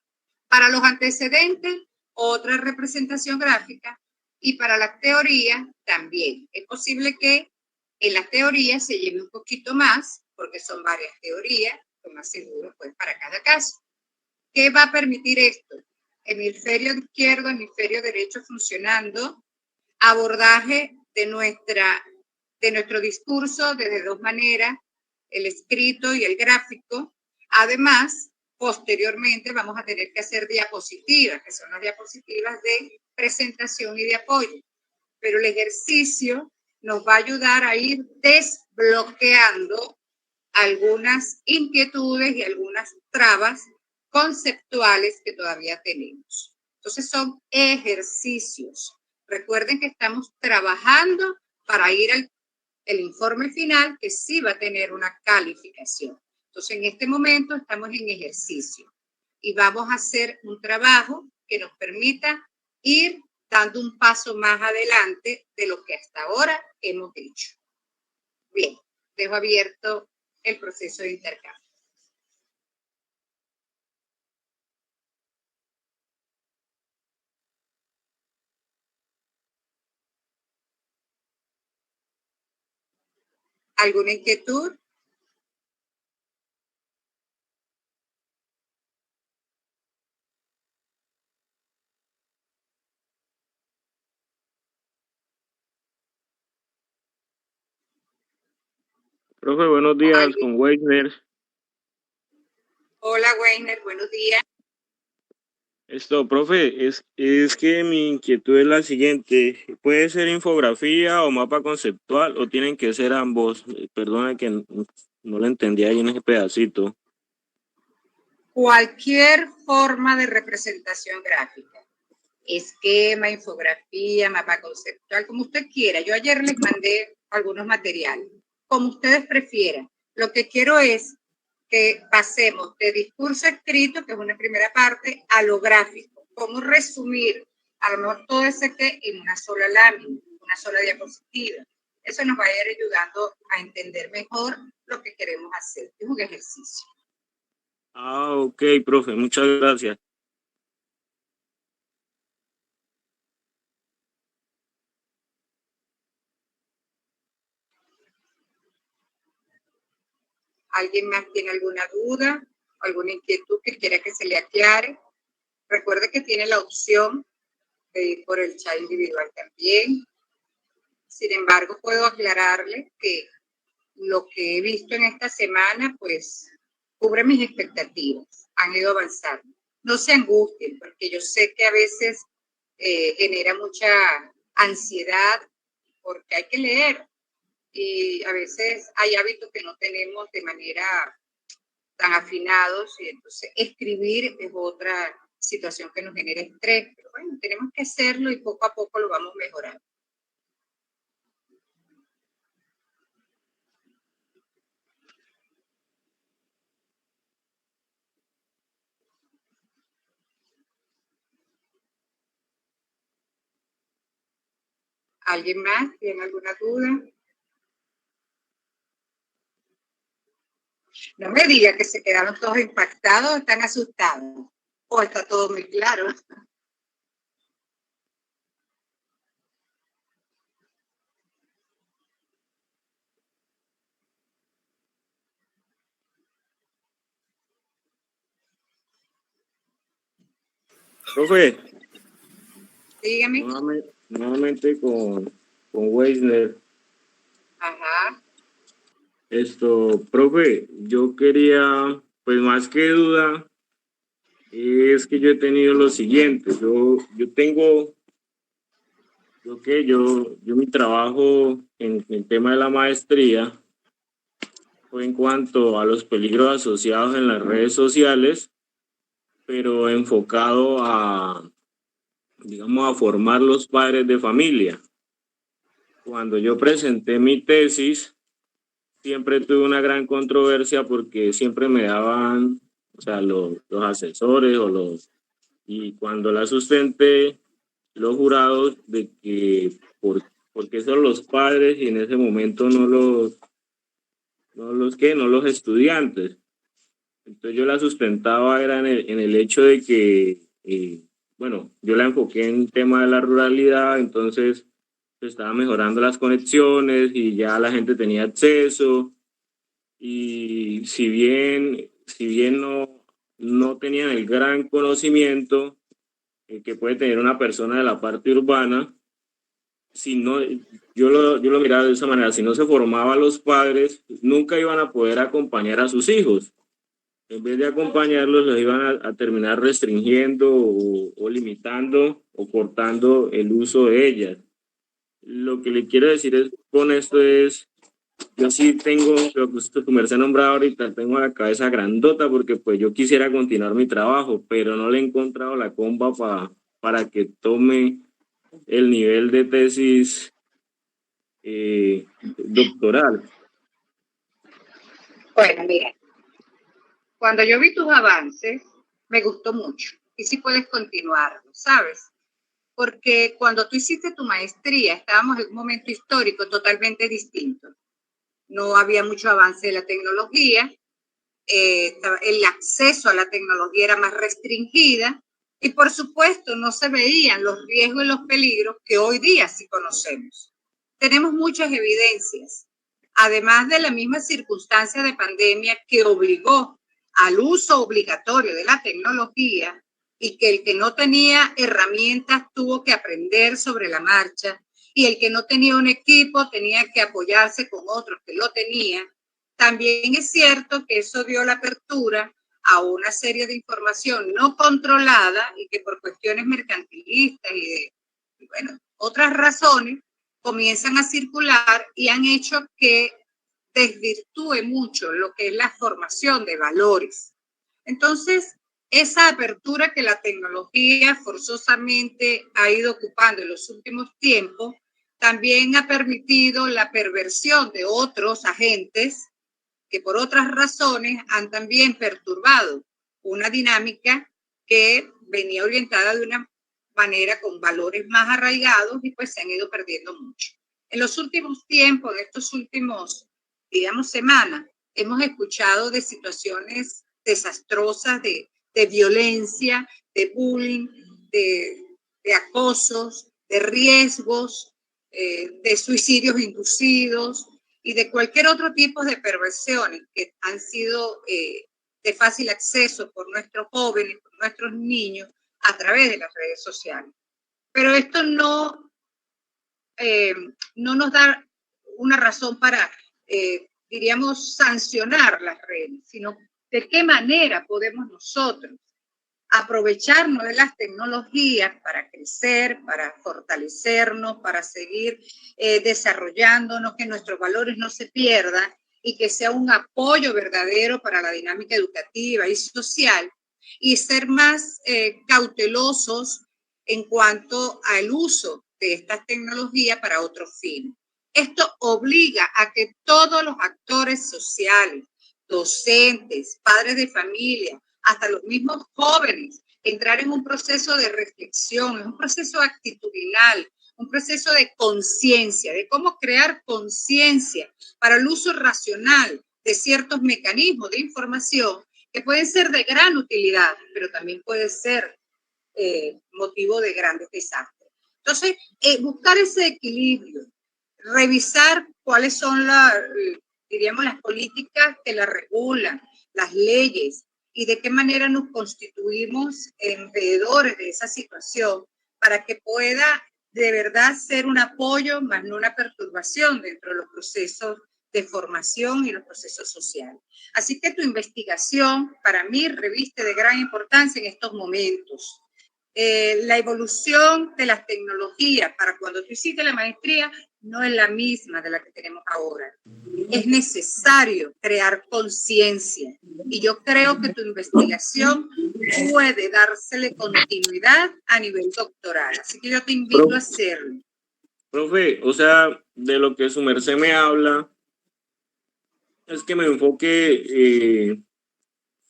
Para los antecedentes, otra representación gráfica. Y para la teoría, también. Es posible que en la teoría se lleve un poquito más, porque son varias teorías, lo más seguro, pues, para cada caso. ¿Qué va a permitir esto? Hemisferio izquierdo, hemisferio derecho funcionando, abordaje de nuestro discurso desde 2 maneras, el escrito y el gráfico. Además, posteriormente vamos a tener que hacer diapositivas, que son las diapositivas de presentación y de apoyo. Pero el ejercicio nos va a ayudar a ir desbloqueando algunas inquietudes y algunas trabas conceptuales que todavía tenemos. Entonces son ejercicios. Recuerden que estamos trabajando para ir al informe final, que sí va a tener una calificación. Entonces en este momento estamos en ejercicio y vamos a hacer un trabajo que nos permita ir dando un paso más adelante de lo que hasta ahora hemos hecho. Bien, dejo abierto el proceso de intercambio. ¿Alguna inquietud? Profe, buenos días, con Weiner. Hola, Weiner, buenos días. Profe, es que mi inquietud es la siguiente. ¿Puede ser infografía o mapa conceptual o tienen que ser ambos? Perdona que no lo entendí ahí en ese pedacito. Cualquier forma de representación gráfica. Esquema, infografía, mapa conceptual, como usted quiera. Yo ayer les mandé algunos materiales. Como ustedes prefieran. Lo que quiero es que pasemos de discurso escrito, que es una primera parte, a lo gráfico. Cómo resumir a lo mejor todo ese que en una sola lámina, una sola diapositiva. Eso nos va a ir ayudando a entender mejor lo que queremos hacer. Es un ejercicio. Ah, ok, profe, muchas gracias. ¿Alguien más tiene alguna duda, alguna inquietud que quiera que se le aclare? Recuerde que tiene la opción de ir por el chat individual también. Sin embargo, puedo aclararle que lo que he visto en esta semana, pues, cubre mis expectativas. Han ido avanzando. No se angustien, porque yo sé que a veces genera mucha ansiedad, porque hay que leer. Y a veces hay hábitos que no tenemos de manera tan afinados y entonces escribir es otra situación que nos genera estrés. Pero bueno, tenemos que hacerlo y poco a poco lo vamos mejorando. ¿Alguien más tiene alguna duda? No me diga que se quedaron todos impactados o están asustados. O está todo muy claro. Profe, Dígame. nuevamente con Weisner. Ajá. Profe, yo quería, pues más que duda, es que yo he tenido lo siguiente. Yo mi trabajo en el tema de la maestría fue en cuanto a los peligros asociados en las redes sociales, pero enfocado a, digamos, a formar los padres de familia. Cuando yo presenté mi tesis, siempre tuve una gran controversia porque siempre me daban, o sea, los asesores y cuando la sustenté, los jurados de que porque son los padres y en ese momento no los estudiantes. Entonces yo la sustentaba era en el hecho de que, bueno, yo la enfoqué en el tema de la ruralidad, entonces se estaban mejorando las conexiones y ya la gente tenía acceso y si bien no tenían el gran conocimiento que puede tener una persona de la parte urbana, si no, yo lo miraba de esa manera, si no se formaban los padres, nunca iban a poder acompañar a sus hijos. En vez de acompañarlos, los iban a terminar restringiendo o limitando o cortando el uso de ellas. Lo que le quiero decir con esto es, yo sí tengo, lo que usted ha nombrado ahorita, tengo la cabeza grandota porque pues yo quisiera continuar mi trabajo, pero no le he encontrado la comba para que tome el nivel de tesis doctoral. Bueno, mira, cuando yo vi tus avances, me gustó mucho. Y sí puedes continuarlo, ¿sabes? Porque cuando tú hiciste tu maestría, estábamos en un momento histórico totalmente distinto. No había mucho avance de la tecnología, el acceso a la tecnología era más restringida y por supuesto no se veían los riesgos y los peligros que hoy día sí conocemos. Tenemos muchas evidencias, además de la misma circunstancia de pandemia que obligó al uso obligatorio de la tecnología y que el que no tenía herramientas tuvo que aprender sobre la marcha y el que no tenía un equipo tenía que apoyarse con otros que lo tenían. También es cierto que eso dio la apertura a una serie de información no controlada y que por cuestiones mercantilistas y bueno, otras razones comienzan a circular y han hecho que desvirtúe mucho lo que es la formación de valores. Entonces, esa apertura que la tecnología forzosamente ha ido ocupando en los últimos tiempos también ha permitido la perversión de otros agentes que por otras razones han también perturbado una dinámica que venía orientada de una manera con valores más arraigados y pues se han ido perdiendo mucho. En los últimos tiempos, en estos últimos, digamos, semanas, hemos escuchado de situaciones desastrosas de violencia, de bullying, de acosos, de riesgos, de suicidios inducidos y de cualquier otro tipo de perversiones que han sido de fácil acceso por nuestros jóvenes, por nuestros niños, a través de las redes sociales. Pero esto no nos da una razón para, diríamos, sancionar las redes, sino de qué manera podemos nosotros aprovecharnos de las tecnologías para crecer, para fortalecernos, para seguir desarrollándonos, que nuestros valores no se pierdan y que sea un apoyo verdadero para la dinámica educativa y social, y ser más cautelosos en cuanto al uso de estas tecnologías para otros fines. Esto obliga a que todos los actores sociales, docentes, padres de familia, hasta los mismos jóvenes, entrar en un proceso de reflexión, en un proceso actitudinal, un proceso de conciencia, de cómo crear conciencia para el uso racional de ciertos mecanismos de información que pueden ser de gran utilidad, pero también puede ser motivo de grandes desastres. Entonces, buscar ese equilibrio, revisar cuáles son diríamos, las políticas que la regulan, las leyes, y de qué manera nos constituimos en veedores de esa situación para que pueda de verdad ser un apoyo, más no una perturbación dentro de los procesos de formación y los procesos sociales. Así que tu investigación para mí reviste de gran importancia en estos momentos. La evolución de las tecnologías para cuando tú hiciste la maestría no es la misma de la que tenemos ahora. Es necesario crear conciencia y yo creo que tu investigación puede dársele continuidad a nivel doctoral. Así que yo te invito a hacerlo. Profe, o sea, de lo que su merced me habla, es que me enfoque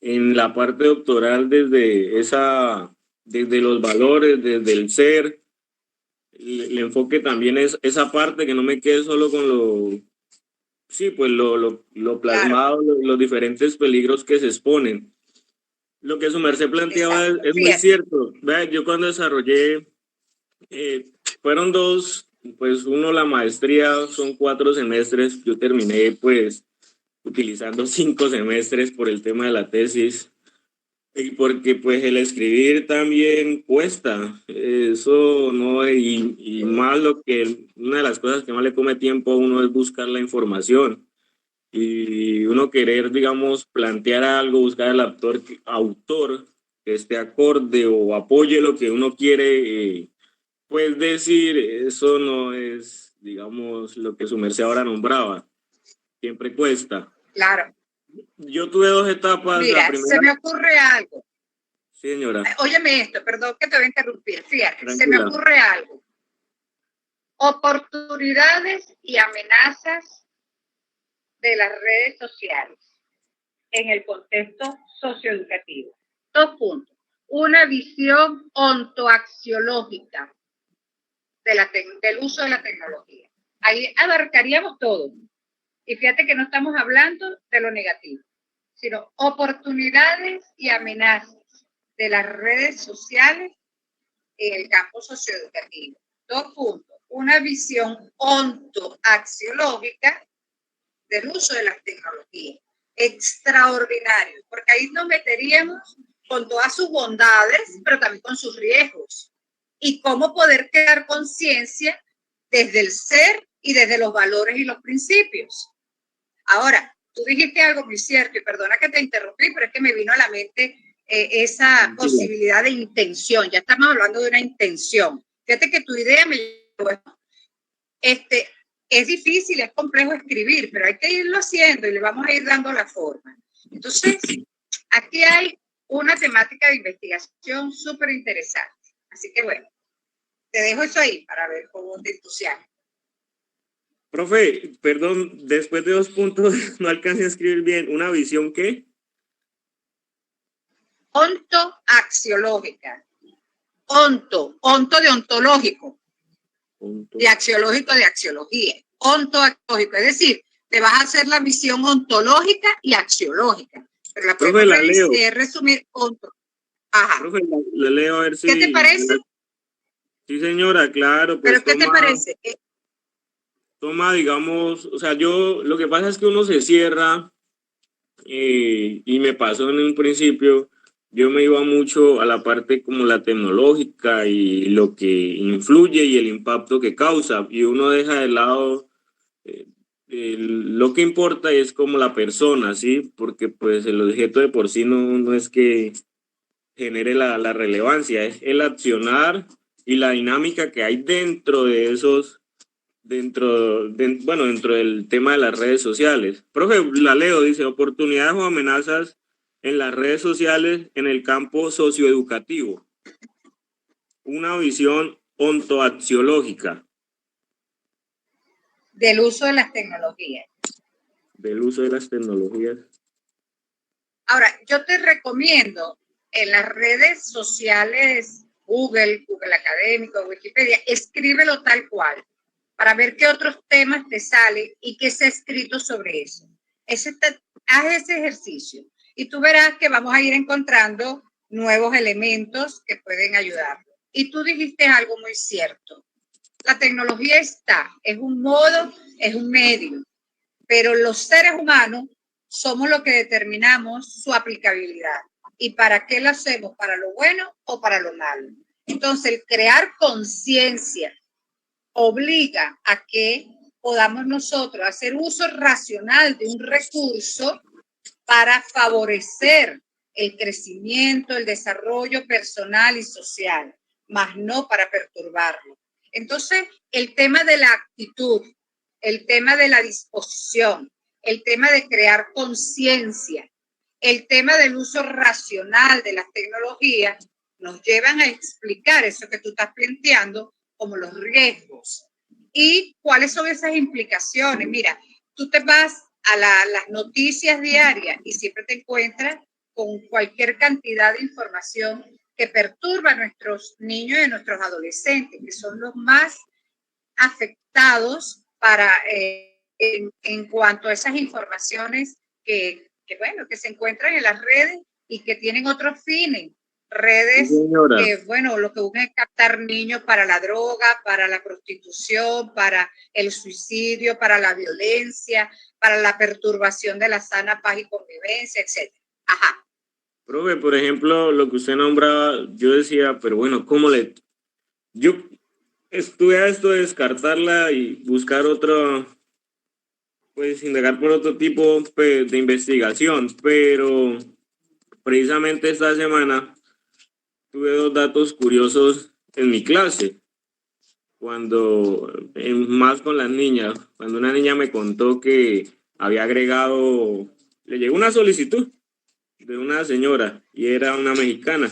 en la parte doctoral desde los valores, desde el ser. Le enfoque también esa parte, que no me quede solo con lo plasmado, claro, los diferentes peligros que se exponen. Lo que su merced planteaba es muy cierto. ¿Ve? Yo cuando desarrollé, fueron dos, pues uno la maestría, son 4 semestres, yo terminé pues utilizando 5 semestres por el tema de la tesis. Y porque pues el escribir también cuesta, eso no, y más una de las cosas que más le come tiempo a uno es buscar la información y uno querer, digamos, plantear algo, buscar el autor que esté acorde o apoye lo que uno quiere, pues decir, eso no es, digamos, lo que su merced ahora nombraba, siempre cuesta. Claro. Yo tuve 2 etapas. Mira, la primera... se me ocurre algo. Sí, señora. Óyeme esto, perdón que te voy a interrumpir. Fíjate, Tranquila. Se me ocurre algo. Oportunidades y amenazas de las redes sociales en el contexto socioeducativo. 2 puntos. Una visión ontoaxiológica del uso de la tecnología. Ahí abarcaríamos todo. Y fíjate que no estamos hablando de lo negativo, sino oportunidades y amenazas de las redes sociales en el campo socioeducativo. 2 puntos. Una visión ontoaxiológica del uso de las tecnologías. Extraordinario, porque ahí nos meteríamos con todas sus bondades, pero también con sus riesgos. Y cómo poder crear conciencia desde el ser y desde los valores y los principios. Ahora, tú dijiste algo muy cierto, y perdona que te interrumpí, pero es que me vino a la mente esa posibilidad de intención. Ya estamos hablando de una intención. Fíjate que tu idea me llevó. Es difícil, es complejo escribir, pero hay que irlo haciendo y le vamos a ir dando la forma. Entonces, aquí hay una temática de investigación súper interesante. Así que bueno, te dejo eso ahí para ver cómo te entusiasma. Profe, perdón, después de 2 puntos no alcancé a escribir bien. ¿Una visión qué? Ontoaxiológica. Onto de ontológico. De axiológico de axiología. Ontoaxiológico, es decir, te vas a hacer la visión ontológica y axiológica. Pero la profe, la leo. Es resumir onto. Ajá. Profe, la leo a ver si... ¿Qué te parece? Sí, señora, claro. Pues ¿Pero qué te parece? Toma, digamos, o sea, lo que pasa es que uno se cierra y me pasó en un principio, yo me iba mucho a la parte como la tecnológica y lo que influye y el impacto que causa, y uno deja de lado lo que importa es como la persona, ¿sí? Porque pues el objeto de por sí no es que genere la relevancia, es el accionar y la dinámica que hay dentro de esos, dentro del tema de las redes sociales. Profe, la leo, dice, oportunidades o amenazas en las redes sociales en el campo socioeducativo. Una visión ontoaxiológica del uso de las tecnologías. Del uso de las tecnologías. Ahora, yo te recomiendo en las redes sociales, Google Académico, Wikipedia, escríbelo tal cual, para ver qué otros temas te salen y qué se ha escrito sobre eso. Haz ese ejercicio y tú verás que vamos a ir encontrando nuevos elementos que pueden ayudar. Y tú dijiste algo muy cierto. La tecnología es un modo, es un medio, pero los seres humanos somos los que determinamos su aplicabilidad. ¿Y para qué lo hacemos? ¿Para lo bueno o para lo malo? Entonces, el crear conciencia obliga a que podamos nosotros hacer uso racional de un recurso para favorecer el crecimiento, el desarrollo personal y social, más no para perturbarlo. Entonces, el tema de la actitud, el tema de la disposición, el tema de crear conciencia, el tema del uso racional de las tecnologías nos llevan a explicar eso que tú estás planteando como los riesgos y cuáles son esas implicaciones. Mira, tú te vas a las noticias diarias y siempre te encuentras con cualquier cantidad de información que perturba a nuestros niños y a nuestros adolescentes, que son los más afectados en cuanto a esas informaciones que se encuentran en las redes y que tienen otros fines. Redes que, lo que buscan es captar niños para la droga, para la prostitución, para el suicidio, para la violencia, para la perturbación de la sana paz y convivencia, etc. Ajá. Profe, por ejemplo, lo que usted nombraba, yo decía, pero bueno, yo estuve a esto de descartarla y buscar otro, pues indagar por otro tipo de investigación, pero precisamente esta semana tuve dos datos curiosos en mi clase, más con las niñas, cuando una niña me contó que había le llegó una solicitud de una señora y era una mexicana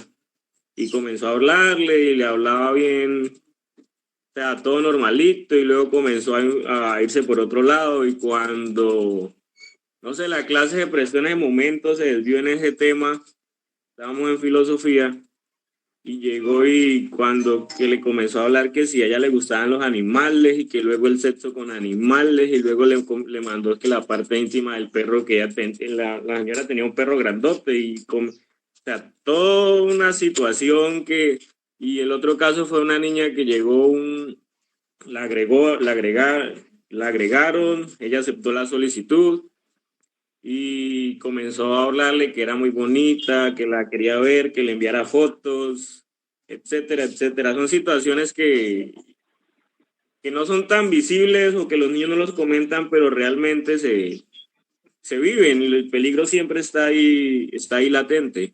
y comenzó a hablarle y le hablaba bien, o sea, todo normalito, y luego comenzó a irse por otro lado y cuando, no sé, la clase se prestó en ese momento, se desvió en ese tema, estábamos en filosofía y llegó y cuando que le comenzó a hablar que si a ella le gustaban los animales y que luego el sexo con animales y luego le mandó que la parte íntima del perro que ella la señora tenía un perro grandote o sea, toda una situación y el otro caso fue una niña que llegó, la agregaron, ella aceptó la solicitud y comenzó a hablarle que era muy bonita, que la quería ver, que le enviara fotos, etcétera, etcétera. Son situaciones que no son tan visibles o que los niños no los comentan, pero realmente se viven y el peligro siempre está ahí latente.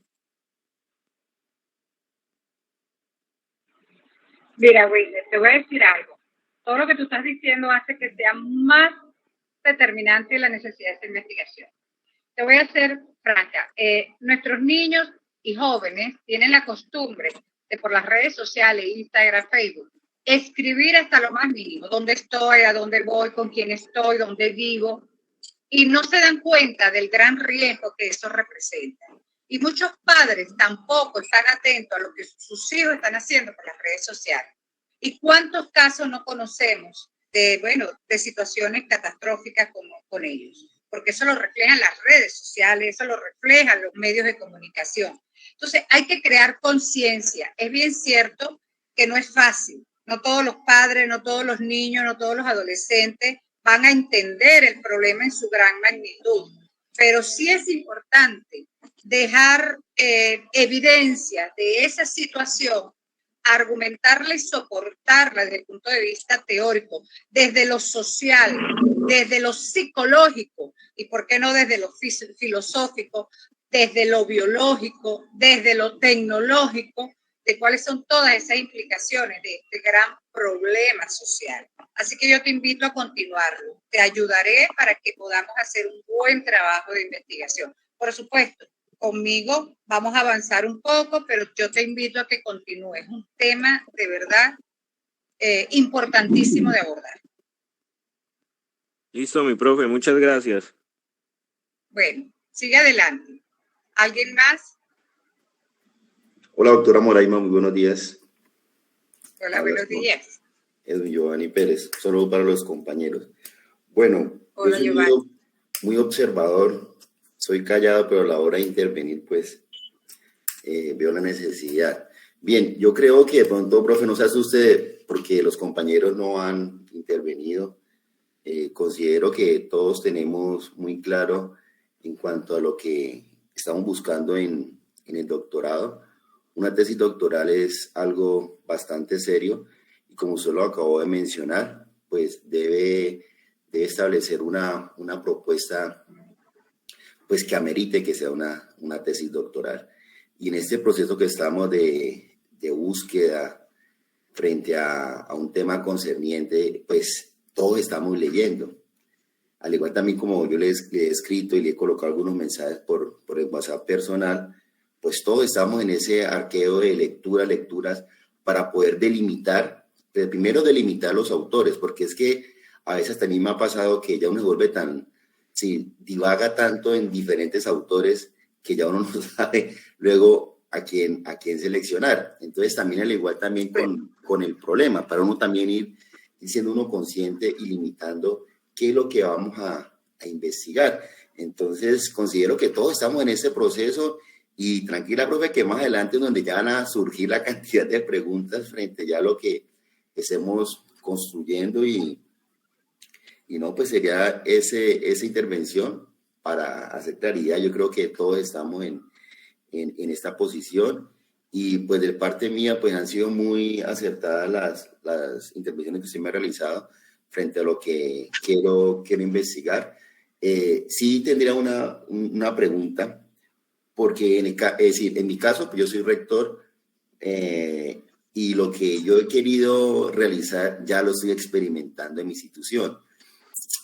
Mira, Wilmer, te voy a decir algo. Todo lo que tú estás diciendo hace que sea más determinante la necesidad de esta investigación. Te voy a ser franca. Nuestros niños y jóvenes tienen la costumbre de por las redes sociales, Instagram, Facebook, escribir hasta lo más mínimo, dónde estoy, a dónde voy, con quién estoy, dónde vivo, y no se dan cuenta del gran riesgo que eso representa. Y muchos padres tampoco están atentos a lo que sus hijos están haciendo por las redes sociales. ¿Y cuántos casos no conocemos de situaciones catastróficas con ellos? Porque eso lo reflejan las redes sociales, eso lo reflejan los medios de comunicación. Entonces, hay que crear conciencia. Es bien cierto que no es fácil. No todos los padres, no todos los niños, no todos los adolescentes van a entender el problema en su gran magnitud. Pero sí es importante dejar evidencia de esa situación, argumentarla y soportarla desde el punto de vista teórico, desde lo social, desde lo psicológico y, ¿por qué no desde lo filosófico, desde lo biológico, desde lo tecnológico, de cuáles son todas esas implicaciones de este gran problema social? Así que yo te invito a continuarlo. Te ayudaré para que podamos hacer un buen trabajo de investigación. Por supuesto, conmigo vamos a avanzar un poco, pero yo te invito a que continúes. Es un tema de verdad importantísimo de abordar. Listo, mi profe, muchas gracias. Bueno, sigue adelante. ¿Alguien más? Hola, doctora Moraima, muy buenos días. Hola, buenos días. Edwin Giovanni Pérez, solo para los compañeros. Bueno, hola, yo soy muy observador, soy callado, pero a la hora de intervenir, pues, veo la necesidad. Bien, yo creo que de pronto, profe, no se asuste porque los compañeros no han intervenido. Considero que todos tenemos muy claro en cuanto a lo que estamos buscando en el doctorado. Una tesis doctoral es algo bastante serio y como usted lo acabó de mencionar, pues debe establecer una propuesta pues que amerite que sea una tesis doctoral. Y en este proceso que estamos de búsqueda frente a un tema concerniente, pues todos estamos leyendo. Al igual también como yo le he escrito y le he colocado algunos mensajes por el WhatsApp personal, pues todos estamos en ese arqueo de lecturas para poder delimitar, primero delimitar los autores, porque es que a veces también me ha pasado que ya uno se vuelve divaga tanto en diferentes autores que ya uno no sabe luego a quién seleccionar. Entonces también al igual también con el problema, para uno también ir siendo uno consciente y limitando qué es lo que vamos a investigar. Entonces considero que todos estamos en ese proceso y tranquila, profe, que más adelante es donde ya van a surgir la cantidad de preguntas frente ya a lo que estemos construyendo y no, pues sería esa intervención para hacer claridad. Yo creo que todos estamos en esta posición y pues de parte mía pues han sido muy acertadas las intervenciones que usted me ha realizado frente a lo que quiero investigar. Sí tendría una pregunta, porque en mi caso pues yo soy rector y lo que yo he querido realizar ya lo estoy experimentando en mi institución.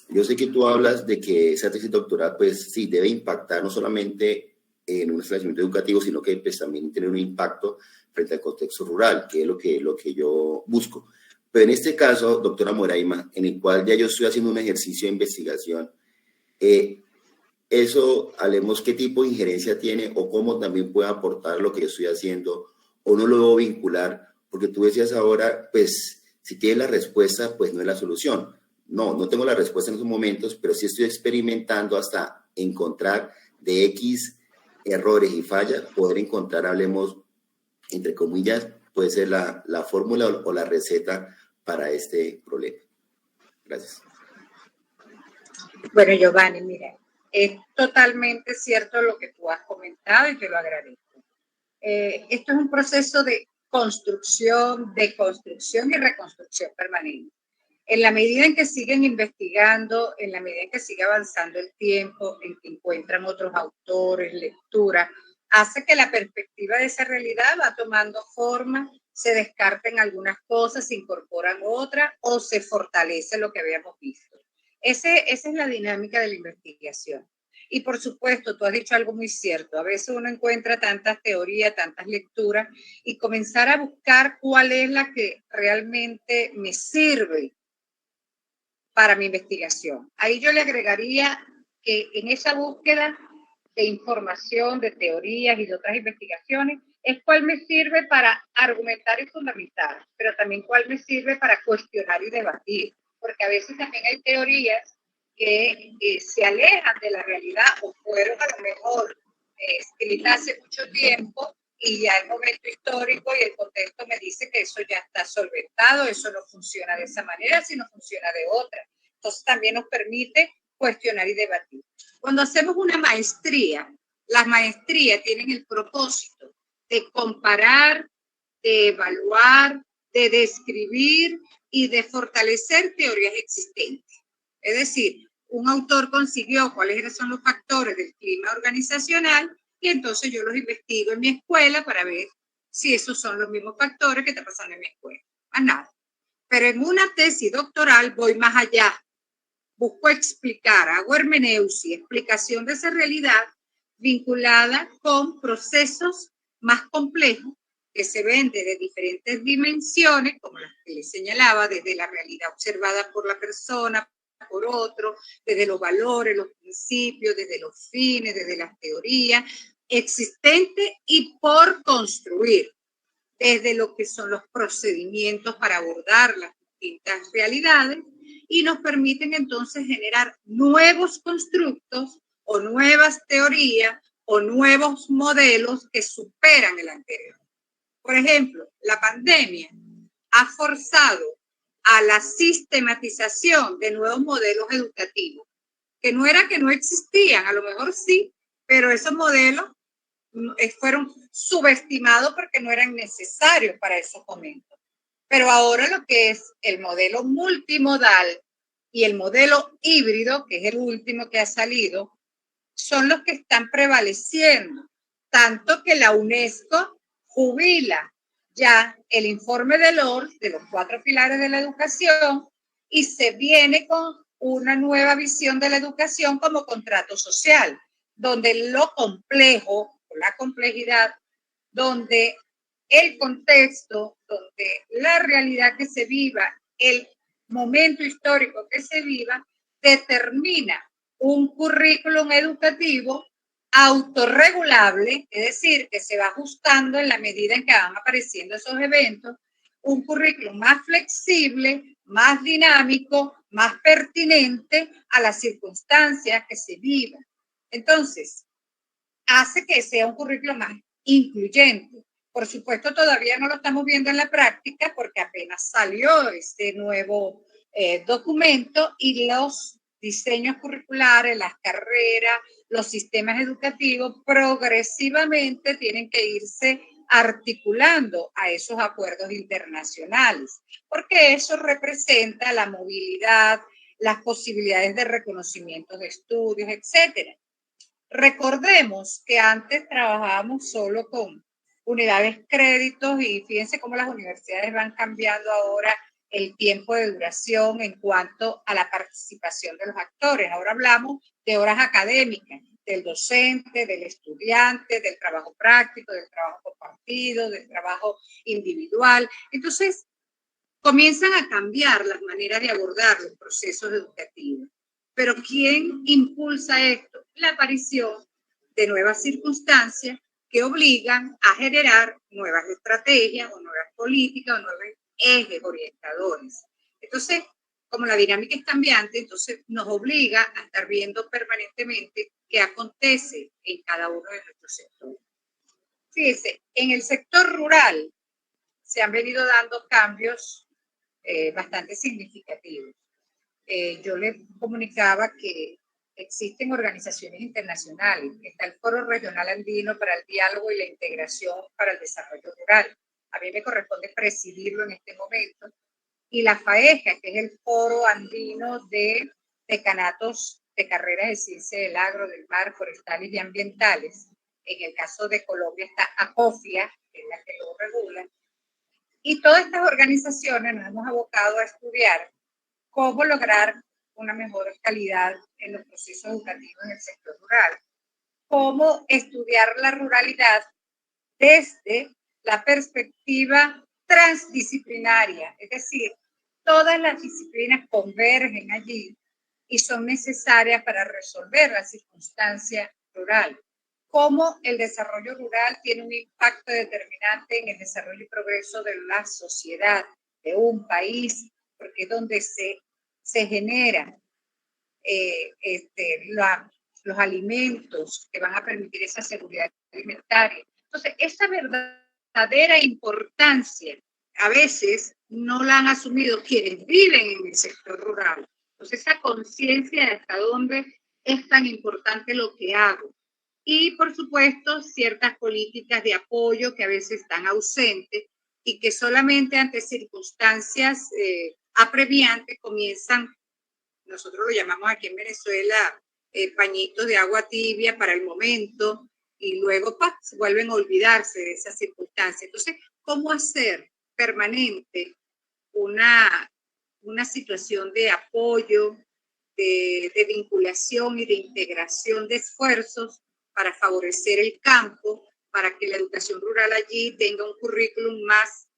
Yo sé que tú hablas de que esa tesis doctoral, pues sí, debe impactar no solamente en un establecimiento educativo, sino que pues, también tener un impacto frente al contexto rural, que es lo que yo busco. Pero en este caso, doctora Moraima, en el cual ya yo estoy haciendo un ejercicio de investigación, eso, hablemos qué tipo de injerencia tiene o cómo también puede aportar lo que yo estoy haciendo o no lo debo vincular, porque tú decías ahora, pues si tienes la respuesta, pues no es la solución. No tengo la respuesta en esos momentos, pero sí estoy experimentando hasta encontrar de X errores y fallas, poder encontrar, hablemos, entre comillas, puede ser la fórmula o la receta para este problema. Gracias. Bueno, Giovanni, mira, es totalmente cierto lo que tú has comentado y te lo agradezco. Esto es un proceso de construcción, y reconstrucción permanente. En la medida en que siguen investigando, en la medida en que sigue avanzando el tiempo, en que encuentran otros autores, lecturas, hace que la perspectiva de esa realidad va tomando forma, se descarten algunas cosas, se incorporan otras o se fortalece lo que habíamos visto. Esa es la dinámica de la investigación. Y por supuesto, tú has dicho algo muy cierto. A veces uno encuentra tantas teorías, tantas lecturas y comenzar a buscar cuál es la que realmente me sirve para mi investigación. Ahí yo le agregaría que en esa búsqueda de información, de teorías y de otras investigaciones, es cuál me sirve para argumentar y fundamentar, pero también cuál me sirve para cuestionar y debatir, porque a veces también hay teorías que se alejan de la realidad o fueron a lo mejor escritas hace mucho tiempo y ya el momento histórico y el contexto me dice que eso ya está solventado, eso no funciona de esa manera, sino funciona de otra. Entonces también nos permite cuestionar y debatir. Cuando hacemos una maestría, las maestrías tienen el propósito de comparar, de evaluar, de describir y de fortalecer teorías existentes. Es decir, un autor consiguió cuáles son los factores del clima organizacional y entonces yo los investigo en mi escuela para ver si esos son los mismos factores que están pasando en mi escuela. Más nada. Pero en una tesis doctoral voy más allá. Busco explicar, hago hermeneusis, explicación de esa realidad vinculada con procesos más complejos que se ven desde diferentes dimensiones, como las que les señalaba, desde la realidad observada por la persona, por otro, desde los valores, los principios, desde los fines, desde las teorías existentes y por construir, desde lo que son los procedimientos para abordar las distintas realidades, y nos permiten entonces generar nuevos constructos o nuevas teorías o nuevos modelos que superan el anterior. Por ejemplo, la pandemia ha forzado a la sistematización de nuevos modelos educativos, que no era que no existían, a lo mejor sí, pero esos modelos fueron subestimados porque no eran necesarios para esos momentos. Pero ahora lo que es el modelo multimodal y el modelo híbrido, que es el último que ha salido, son los que están prevaleciendo, tanto que la UNESCO jubila ya el informe de LORS, de los 4 pilares de la educación, y se viene con una nueva visión de la educación como contrato social, donde lo complejo, la complejidad, donde el contexto, donde la realidad que se viva, el momento histórico que se viva, determina un currículum educativo autorregulable, es decir, que se va ajustando en la medida en que van apareciendo esos eventos, un currículum más flexible, más dinámico, más pertinente a las circunstancias que se vivan. Entonces, hace que sea un currículum más incluyente. Por supuesto, todavía no lo estamos viendo en la práctica porque apenas salió este nuevo documento, y los diseños curriculares, las carreras, los sistemas educativos progresivamente tienen que irse articulando a esos acuerdos internacionales, porque eso representa la movilidad, las posibilidades de reconocimiento de estudios, etcétera. Recordemos que antes trabajábamos solo con unidades créditos, y fíjense cómo las universidades van cambiando ahora el tiempo de duración en cuanto a la participación de los actores. Ahora hablamos de horas académicas, del docente, del estudiante, del trabajo práctico, del trabajo compartido, del trabajo individual. Entonces, comienzan a cambiar las maneras de abordar los procesos educativos. Pero ¿quién impulsa esto? La aparición de nuevas circunstancias que obligan a generar nuevas estrategias o nuevas políticas o nuevos ejes orientadores. Entonces, como la dinámica es cambiante, entonces nos obliga a estar viendo permanentemente qué acontece en cada uno de nuestros sectores. Fíjense, en el sector rural se han venido dando cambios bastante significativos. Yo le comunicaba que existen organizaciones internacionales, está el Foro Regional Andino para el Diálogo y la Integración para el Desarrollo Rural. A mí me corresponde presidirlo en este momento. Y la FAEJA, que es el Foro Andino de Decanatos de Carreras de Ciencia del Agro, del Mar, Forestales y Ambientales. En el caso de Colombia está ACOFIA, que es la que lo regula. Y todas estas organizaciones nos hemos abocado a estudiar cómo lograr una mejor calidad en los procesos educativos en el sector rural, cómo estudiar la ruralidad desde la perspectiva transdisciplinaria, es decir, todas las disciplinas convergen allí y son necesarias para resolver la circunstancia rural. Cómo el desarrollo rural tiene un impacto determinante en el desarrollo y progreso de la sociedad, de un país, porque es donde se generan los alimentos que van a permitir esa seguridad alimentaria. Entonces, esa verdadera importancia a veces no la han asumido quienes viven en el sector rural. Entonces, esa conciencia de hasta dónde es tan importante lo que hago. Y, por supuesto, ciertas políticas de apoyo que a veces están ausentes y que solamente ante circunstancias apremiantes comienzan, nosotros lo llamamos aquí en Venezuela, pañitos de agua tibia para el momento, y luego se vuelven a olvidarse de esas circunstancias. Entonces, ¿cómo hacer permanente una situación de apoyo, de vinculación y de integración de esfuerzos para favorecer el campo, para que la educación rural allí tenga un currículum más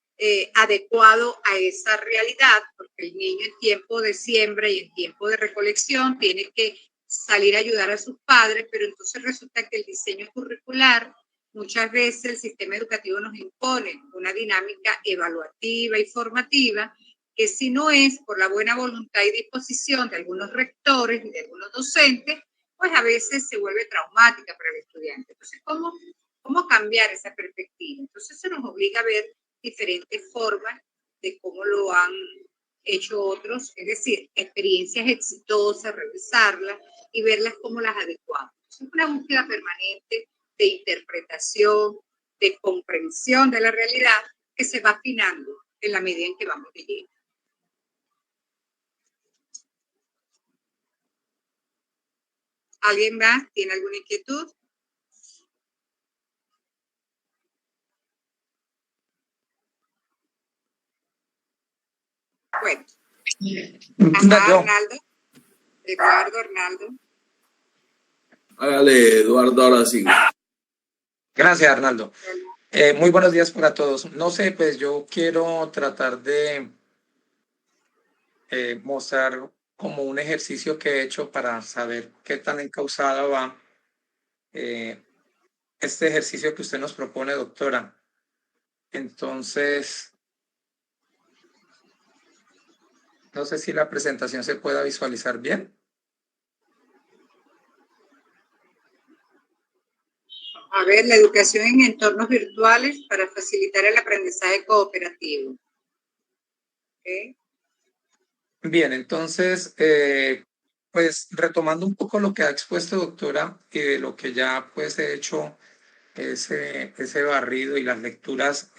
adecuado a esa realidad, porque el niño en tiempo de siembra y en tiempo de recolección tiene que salir a ayudar a sus padres, pero entonces resulta que el diseño curricular, muchas veces el sistema educativo nos impone una dinámica evaluativa y formativa que si no es por la buena voluntad y disposición de algunos rectores y de algunos docentes, pues a veces se vuelve traumática para el estudiante. Entonces, ¿cómo cambiar esa perspectiva? Entonces, se nos obliga a ver diferentes formas de cómo lo han hecho otros, es decir, experiencias exitosas, revisarlas y verlas como las adecuamos. Es una búsqueda permanente de interpretación, de comprensión de la realidad que se va afinando en la medida en que vamos leyendo. ¿Alguien más tiene alguna inquietud? Bueno. Ajá, Arnaldo. Eduardo, Arnaldo. Hágale, Eduardo, ahora sí. Gracias, Arnaldo. Muy buenos días para todos. No sé, pues yo quiero tratar de mostrar como un ejercicio que he hecho para saber qué tan encauzado va este ejercicio que usted nos propone, doctora. Entonces, no sé si la presentación se pueda visualizar bien. A ver, la educación en entornos virtuales para facilitar el aprendizaje cooperativo. ¿Okay? Bien, entonces, pues retomando un poco lo que ha expuesto, doctora, y de lo que ya pues he hecho ese barrido y las lecturas,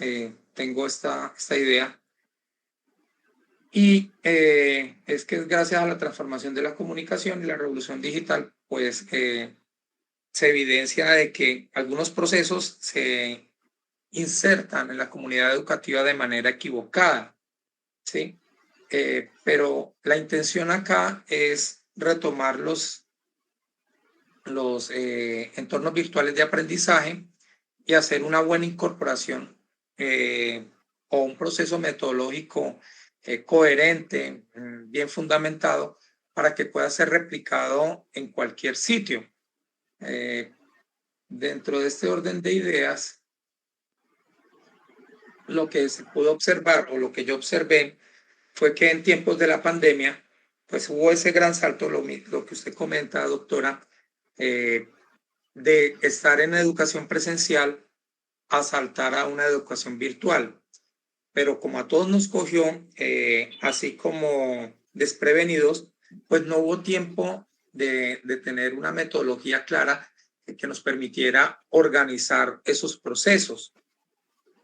tengo esta idea. Y es que gracias a la transformación de la comunicación y la revolución digital, pues se evidencia de que algunos procesos se insertan en la comunidad educativa de manera equivocada, ¿sí? Pero la intención acá es retomar los entornos virtuales de aprendizaje y hacer una buena incorporación o un proceso metodológico coherente, bien fundamentado, para que pueda ser replicado en cualquier sitio. Dentro de este orden de ideas, lo que se pudo observar o lo que yo observé fue que en tiempos de la pandemia, pues hubo ese gran salto, lo que usted comenta, doctora, de estar en educación presencial a saltar a una educación virtual. Pero como a todos nos cogió, así como desprevenidos, pues no hubo tiempo de tener una metodología clara que nos permitiera organizar esos procesos.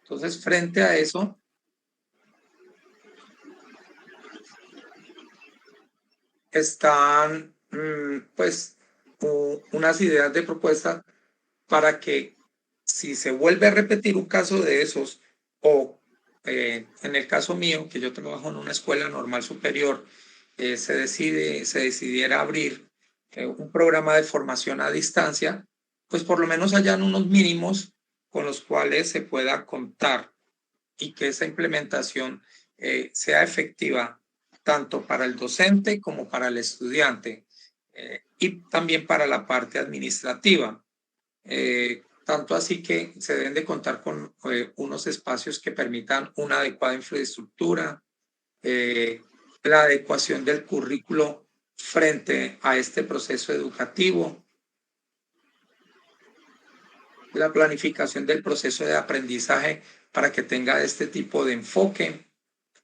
Entonces, frente a eso, están pues unas ideas de propuesta para que si se vuelve a repetir un caso de esos, o en el caso mío, que yo trabajo en una escuela normal superior, se decidiera abrir un programa de formación a distancia, pues por lo menos hayan unos mínimos con los cuales se pueda contar y que esa implementación sea efectiva tanto para el docente como para el estudiante y también para la parte administrativa. Tanto así que se deben de contar con unos espacios que permitan una adecuada infraestructura, la adecuación del currículo frente a este proceso educativo, la planificación del proceso de aprendizaje para que tenga este tipo de enfoque,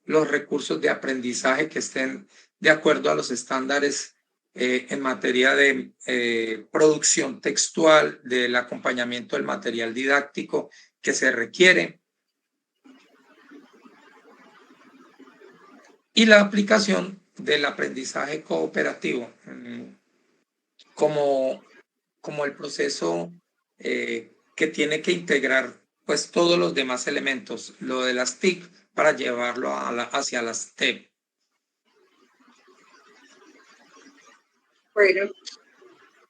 los recursos de aprendizaje que estén de acuerdo a los estándares en materia de producción textual, del acompañamiento del material didáctico que se requiere, y la aplicación del aprendizaje cooperativo como el proceso que tiene que integrar pues todos los demás elementos, lo de las TIC para llevarlo hacia las TEP. Bueno,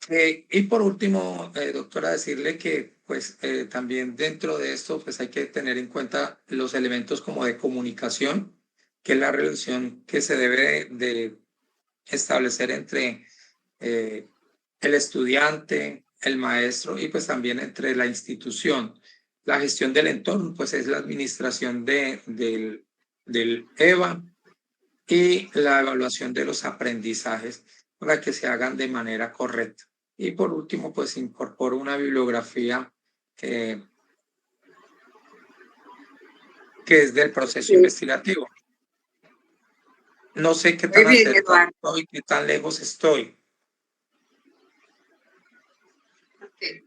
Y por último, doctora, decirle que pues también dentro de esto pues hay que tener en cuenta los elementos como de comunicación, que es la relación que se debe de establecer entre el estudiante, el maestro y pues también entre la institución. La gestión del entorno pues es la administración del EVA y la evaluación de los aprendizajes para que se hagan de manera correcta. Y por último, pues incorporo una bibliografía que es del proceso investigativo. No sé qué tan acertado estoy, qué tan lejos estoy. Okay.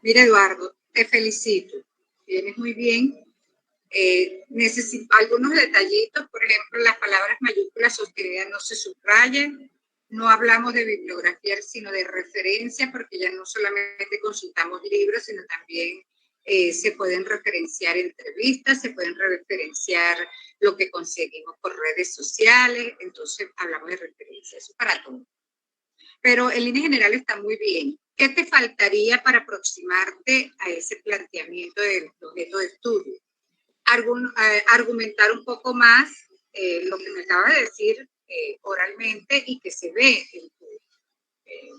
Mira, Eduardo, te felicito. Vienes muy bien. Necesito algunos detallitos, por ejemplo, las palabras mayúsculas sostenidas no se subrayan. No hablamos de bibliografía, sino de referencia, porque ya no solamente consultamos libros, sino también se pueden referenciar entrevistas, se pueden referenciar lo que conseguimos por redes sociales, entonces hablamos de referencia, eso para todo. Pero en línea general está muy bien. ¿Qué te faltaría para aproximarte a ese planteamiento del objeto de estudio? Argumentar un poco más lo que me acabas de decir oralmente y que se ve en tu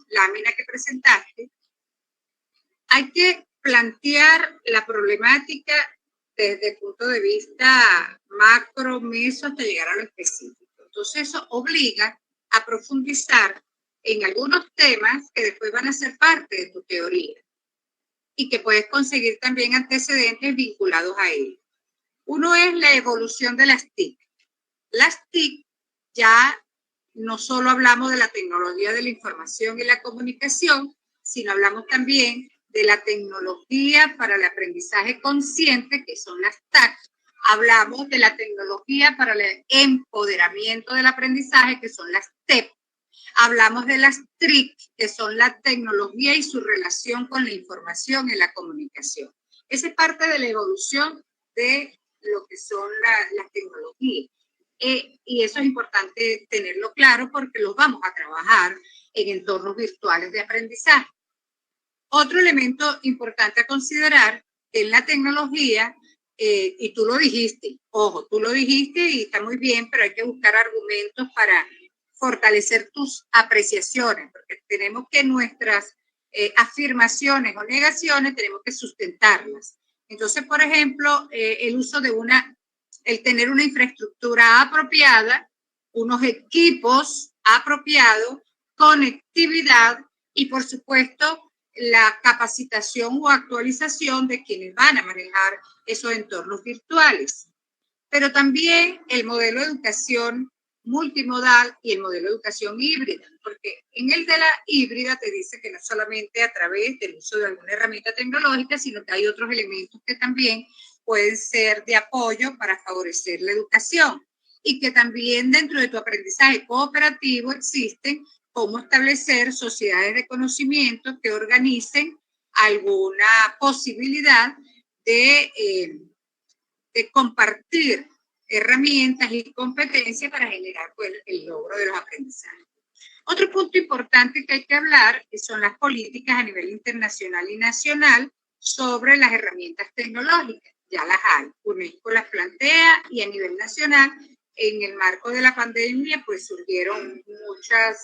lámina que presentaste. Hay que plantear la problemática desde el punto de vista macro, meso, hasta llegar a lo específico. Entonces eso obliga a profundizar en algunos temas que después van a ser parte de tu teoría y que puedes conseguir también antecedentes vinculados a ello. Uno es la evolución de las TIC. Las TIC ya no solo hablamos de la tecnología de la información y la comunicación, sino hablamos también de la tecnología para el aprendizaje consciente, que son las TAC. Hablamos de la tecnología para el empoderamiento del aprendizaje, que son las TEP. Hablamos de las TRIC, que son la tecnología y su relación con la información y la comunicación. Esa es parte de la evolución de lo que son las tecnologías. Y eso es importante tenerlo claro porque los vamos a trabajar en entornos virtuales de aprendizaje. Otro elemento importante a considerar en la tecnología, y tú lo dijiste, ojo, tú lo dijiste y está muy bien, pero hay que buscar argumentos para fortalecer tus apreciaciones, porque tenemos que nuestras afirmaciones o negaciones tenemos que sustentarlas. Entonces, por ejemplo, el uso de el tener una infraestructura apropiada, unos equipos apropiados, conectividad y, por supuesto, la capacitación o actualización de quienes van a manejar esos entornos virtuales. Pero también el modelo de educación multimodal y el modelo de educación híbrida, porque en el de la híbrida te dice que no solamente a través del uso de alguna herramienta tecnológica, sino que hay otros elementos que también pueden ser de apoyo para favorecer la educación y que también dentro de tu aprendizaje cooperativo existen cómo establecer sociedades de conocimiento que organicen alguna posibilidad de compartir herramientas y competencias para generar pues, el logro de los aprendizajes. Otro punto importante que hay que hablar son las políticas a nivel internacional y nacional sobre las herramientas tecnológicas. Ya las hay, UNESCO las plantea y a nivel nacional, en el marco de la pandemia, pues surgieron muchos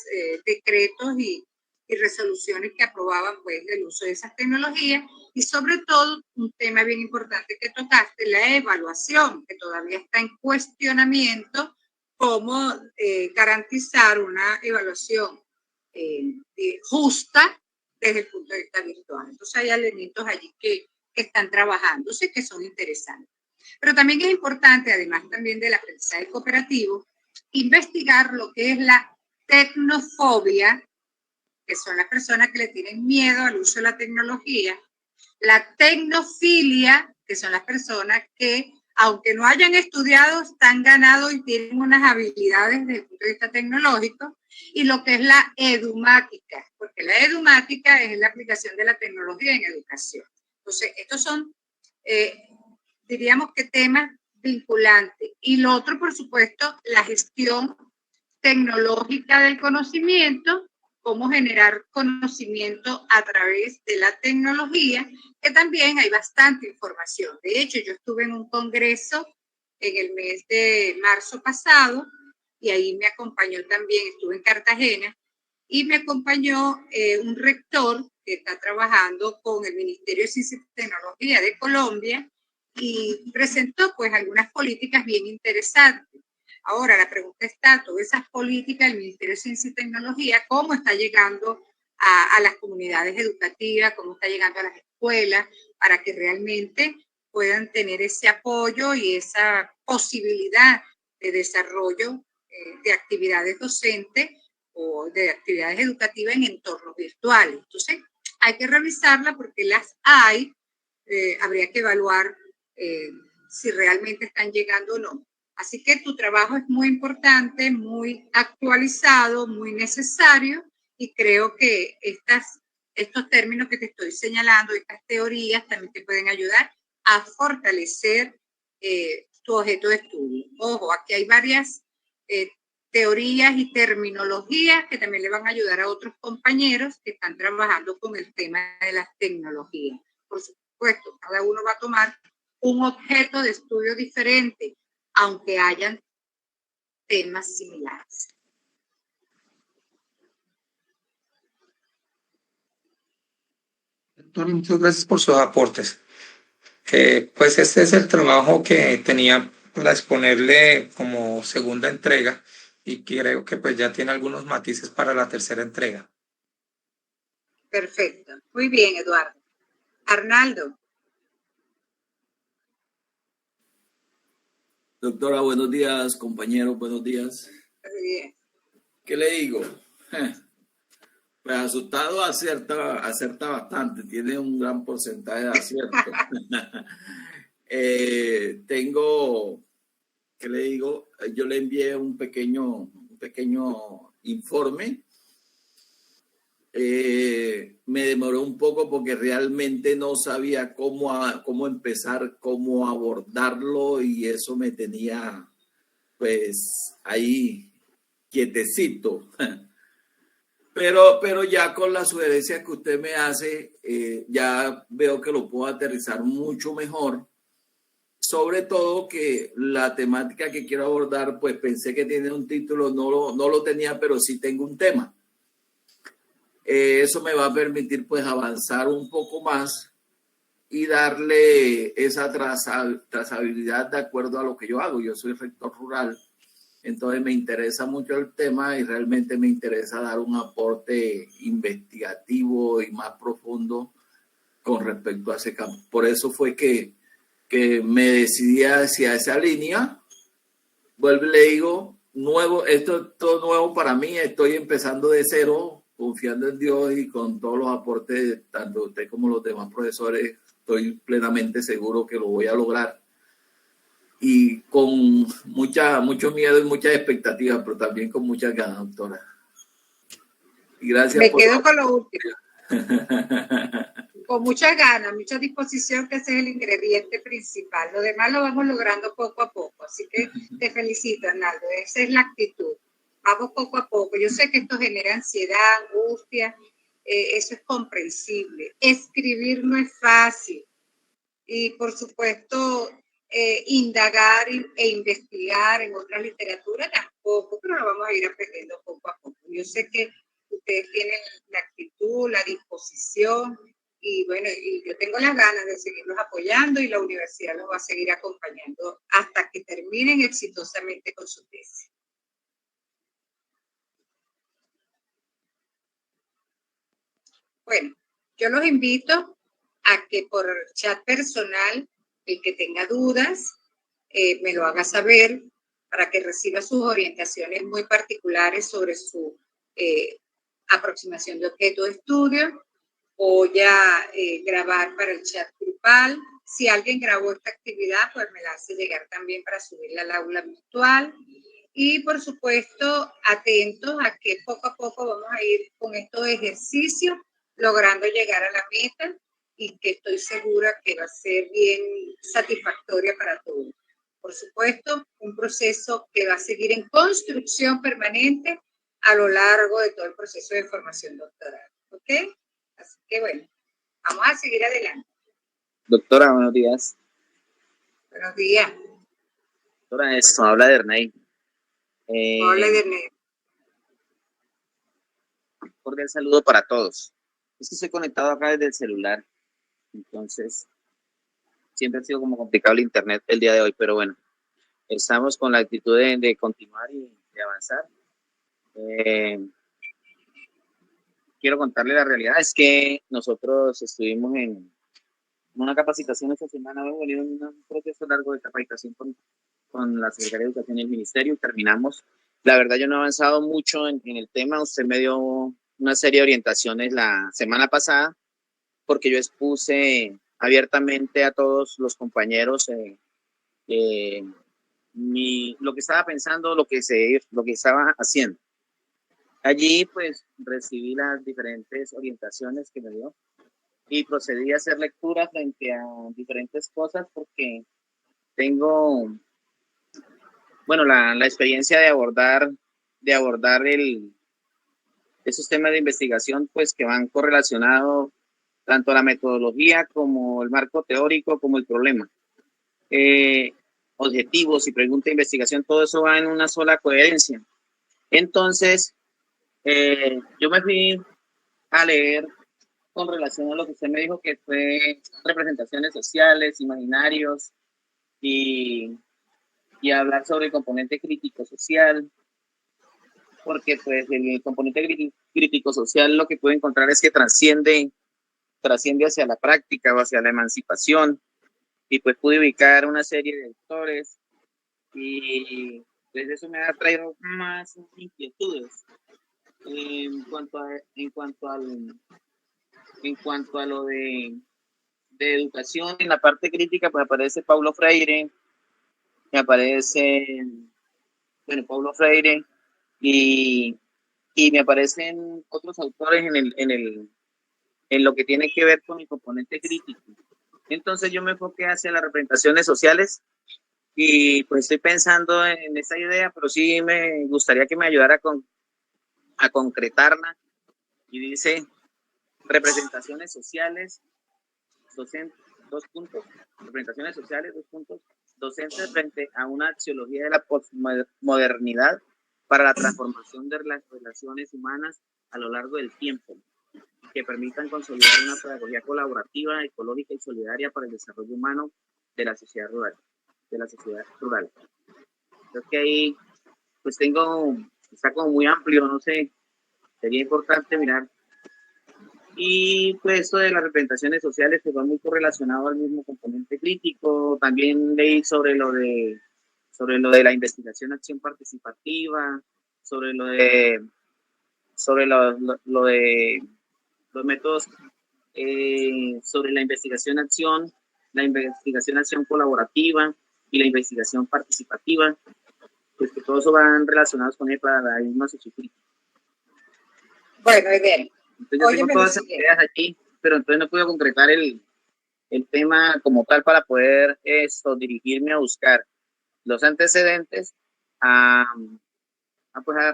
decretos y resoluciones que aprobaban pues el uso de esas tecnologías y sobre todo un tema bien importante que tocaste, la evaluación, que todavía está en cuestionamiento, cómo garantizar una evaluación justa desde el punto de vista virtual. Entonces hay elementos allí que están trabajándose que son interesantes. Pero también es importante, además también del aprendizaje cooperativo, investigar lo que es la tecnofobia, que son las personas que le tienen miedo al uso de la tecnología, la tecnofilia, que son las personas que, aunque no hayan estudiado, están ganados y tienen unas habilidades desde el punto de vista tecnológico, y lo que es la edumática, porque la edumática es la aplicación de la tecnología en educación. Entonces, estos son, diríamos que temas vinculantes. Y lo otro, por supuesto, la gestión tecnológica del conocimiento, cómo generar conocimiento a través de la tecnología, que también hay bastante información. De hecho, yo estuve en un congreso en el mes de marzo pasado y ahí me acompañó también, estuve en Cartagena, y me acompañó un rector que está trabajando con el Ministerio de Ciencia y Tecnología de Colombia y presentó pues algunas políticas bien interesantes. Ahora la pregunta está, todas esas políticas del Ministerio de Ciencia y Tecnología, ¿cómo está llegando a las comunidades educativas, cómo está llegando a las escuelas, para que realmente puedan tener ese apoyo y esa posibilidad de desarrollo de actividades docentes o de actividades educativas en entornos virtuales? Entonces, hay que revisarla porque las hay, habría que evaluar si realmente están llegando o no. Así que tu trabajo es muy importante, muy actualizado, muy necesario, y creo que estos términos que te estoy señalando, estas teorías, también te pueden ayudar a fortalecer tu objeto de estudio. Ojo, aquí hay varias teorías y terminologías que también le van a ayudar a otros compañeros que están trabajando con el tema de las tecnologías. Por supuesto, cada uno va a tomar un objeto de estudio diferente, aunque hayan temas similares. Doctor, muchas gracias por sus aportes. Pues este es el trabajo que tenía para exponerle como segunda entrega y creo que pues ya tiene algunos matices para la tercera entrega. Perfecto. Muy bien, Eduardo. Arnaldo. Doctora, buenos días, compañeros, buenos días. Muy bien. ¿Qué le digo? Pues asustado acierta bastante, tiene un gran porcentaje de acierto. Tengo, ¿qué le digo? Yo le envié un pequeño informe. Me demoró un poco porque realmente no sabía cómo empezar, cómo abordarlo, y eso me tenía pues ahí quietecito. Pero ya con la sugerencia que usted me hace, ya veo que lo puedo aterrizar mucho mejor. Sobre todo que la temática que quiero abordar, pues pensé que tiene un título, no lo tenía, pero sí tengo un tema. Eso me va a permitir pues avanzar un poco más y darle esa trazabilidad de acuerdo a lo que yo hago. Yo soy rector rural, entonces me interesa mucho el tema y realmente me interesa dar un aporte investigativo y más profundo con respecto a ese campo. Por eso fue que me decidí hacia esa línea. Vuelvo y le digo, esto es todo nuevo para mí, estoy empezando de cero, confiando en Dios y con todos los aportes, tanto usted como los demás profesores, estoy plenamente seguro que lo voy a lograr. Y con mucho miedo y muchas expectativas, pero también con muchas ganas, doctora. Y gracias. Me quedo con lo último. Con muchas ganas, mucha disposición, que ese es el ingrediente principal. Lo demás lo vamos logrando poco a poco. Así que te felicito, Arnaldo. Esa es la actitud. Vamos poco a poco. Yo sé que esto genera ansiedad, angustia. Eso es comprensible. Escribir no es fácil. Y, por supuesto, indagar e investigar en otra literatura tampoco, pero lo vamos a ir aprendiendo poco a poco. Yo sé que ustedes tienen la actitud, la disposición, y bueno, y yo tengo las ganas de seguirlos apoyando, y la universidad los va a seguir acompañando hasta que terminen exitosamente con su tesis. Bueno, yo los invito a que por chat personal, el que tenga dudas, me lo haga saber para que reciba sus orientaciones muy particulares sobre su aproximación de objeto de estudio. Voy a grabar para el chat grupal. Si alguien grabó esta actividad, pues me la hace llegar también para subirla al aula virtual. Y, por supuesto, atentos a que poco a poco vamos a ir con estos ejercicios, logrando llegar a la meta, y que estoy segura que va a ser bien satisfactoria para todos. Por supuesto, un proceso que va a seguir en construcción permanente a lo largo de todo el proceso de formación doctoral. ¿Ok? Así que bueno, vamos a seguir adelante. Doctora, buenos días. Buenos días. Doctora, esto habla de Ernei. Hola, Edernei. Cordial saludo para todos. Es que estoy conectado acá desde el celular, entonces siempre ha sido como complicado el internet el día de hoy, pero bueno, estamos con la actitud de continuar y de avanzar. Quiero contarle la realidad, es que nosotros estuvimos en una capacitación esta semana, hemos venido en un proceso largo de capacitación con la Secretaría de Educación y el Ministerio y terminamos. La verdad yo no he avanzado mucho en el tema, usted me dio una serie de orientaciones la semana pasada porque yo expuse abiertamente a todos los compañeros lo que estaba pensando, lo que estaba haciendo. Allí pues recibí las diferentes orientaciones que me dio y procedí a hacer lectura frente a diferentes cosas porque tengo, bueno, la experiencia de abordar esos temas de investigación pues que van correlacionados tanto a la metodología como el marco teórico como el problema. Objetivos y pregunta de investigación, todo eso va en una sola coherencia. Entonces, yo me fui a leer con relación a lo que usted me dijo que fue representaciones sociales, imaginarios y hablar sobre el componente crítico social, porque pues el componente crítico social lo que puedo encontrar es que trasciende hacia la práctica o hacia la emancipación, y pues pude ubicar una serie de autores y pues eso me ha traído más inquietudes en cuanto a lo de educación. En la parte crítica pues aparece Paulo Freire, y me aparecen otros autores en lo que tiene que ver con el componente crítico. Entonces yo me enfoqué hacia las representaciones sociales y pues estoy pensando en esa idea, pero sí me gustaría que me ayudara a concretarla. Y dice representaciones sociales, representaciones sociales, docentes frente a una axiología de la posmodernidad para la transformación de las relaciones humanas a lo largo del tiempo, que permitan consolidar una pedagogía colaborativa, ecológica y solidaria para el desarrollo humano de la sociedad rural. Creo que ahí pues está como muy amplio, no sé, sería importante mirar. Y pues esto de las representaciones sociales pues va muy correlacionado al mismo componente crítico. También leí sobre lo de la investigación acción participativa, sobre lo de los métodos, sobre la investigación acción colaborativa y la investigación participativa, pues que todos van relacionados con el paradigma sociocrítico. Bueno, bien. Entonces yo tengo todas esas ideas aquí, pero entonces no puedo concretar el tema como tal para poder dirigirme a buscar los antecedentes a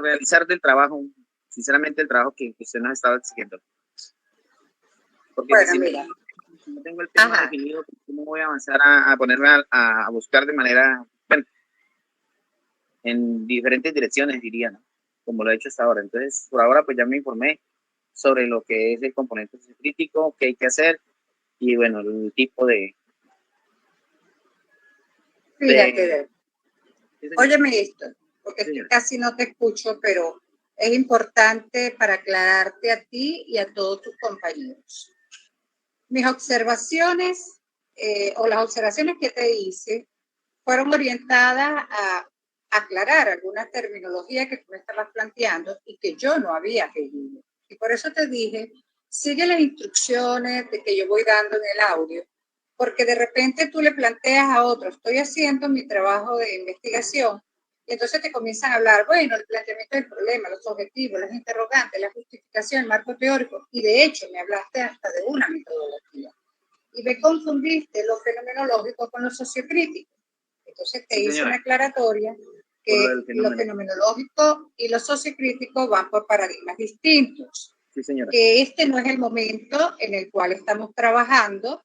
realizar del trabajo, sinceramente el trabajo que usted nos estaba exigiendo. Porque bueno, si no tengo el tema definido, ¿cómo voy a avanzar a ponerme a buscar de manera, bueno, en diferentes direcciones, diría, ¿no? Como lo he hecho hasta ahora. Entonces, por ahora, pues ya me informé sobre lo que es el componente crítico, qué hay que hacer, y bueno, el tipo de... Fíjate, óyeme esto, porque casi no te escucho, pero es importante para aclararte a ti y a todos tus compañeros. Mis observaciones o las observaciones que te hice fueron orientadas a aclarar alguna terminología que tú me estabas planteando y que yo no había leído. Y por eso te dije, sigue las instrucciones de que yo voy dando en el audio, porque de repente tú le planteas a otro, estoy haciendo mi trabajo de investigación, y entonces te comienzan a hablar, bueno, el planteamiento del problema, los objetivos, las interrogantes, la justificación, el marco teórico, y de hecho me hablaste hasta de una metodología. Y me confundiste lo fenomenológico con lo sociocrítico. Entonces te hice una aclaratoria que lo fenomenológico y lo sociocrítico van por paradigmas distintos. Sí, señora. Que este no es el momento en el cual estamos trabajando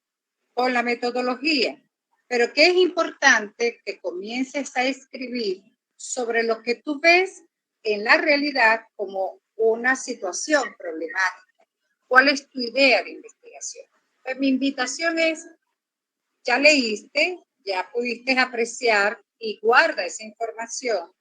con la metodología, pero que es importante que comiences a escribir sobre lo que tú ves en la realidad como una situación problemática. ¿Cuál es tu idea de investigación? Pues mi invitación es, ya leíste, ya pudiste apreciar y guarda esa información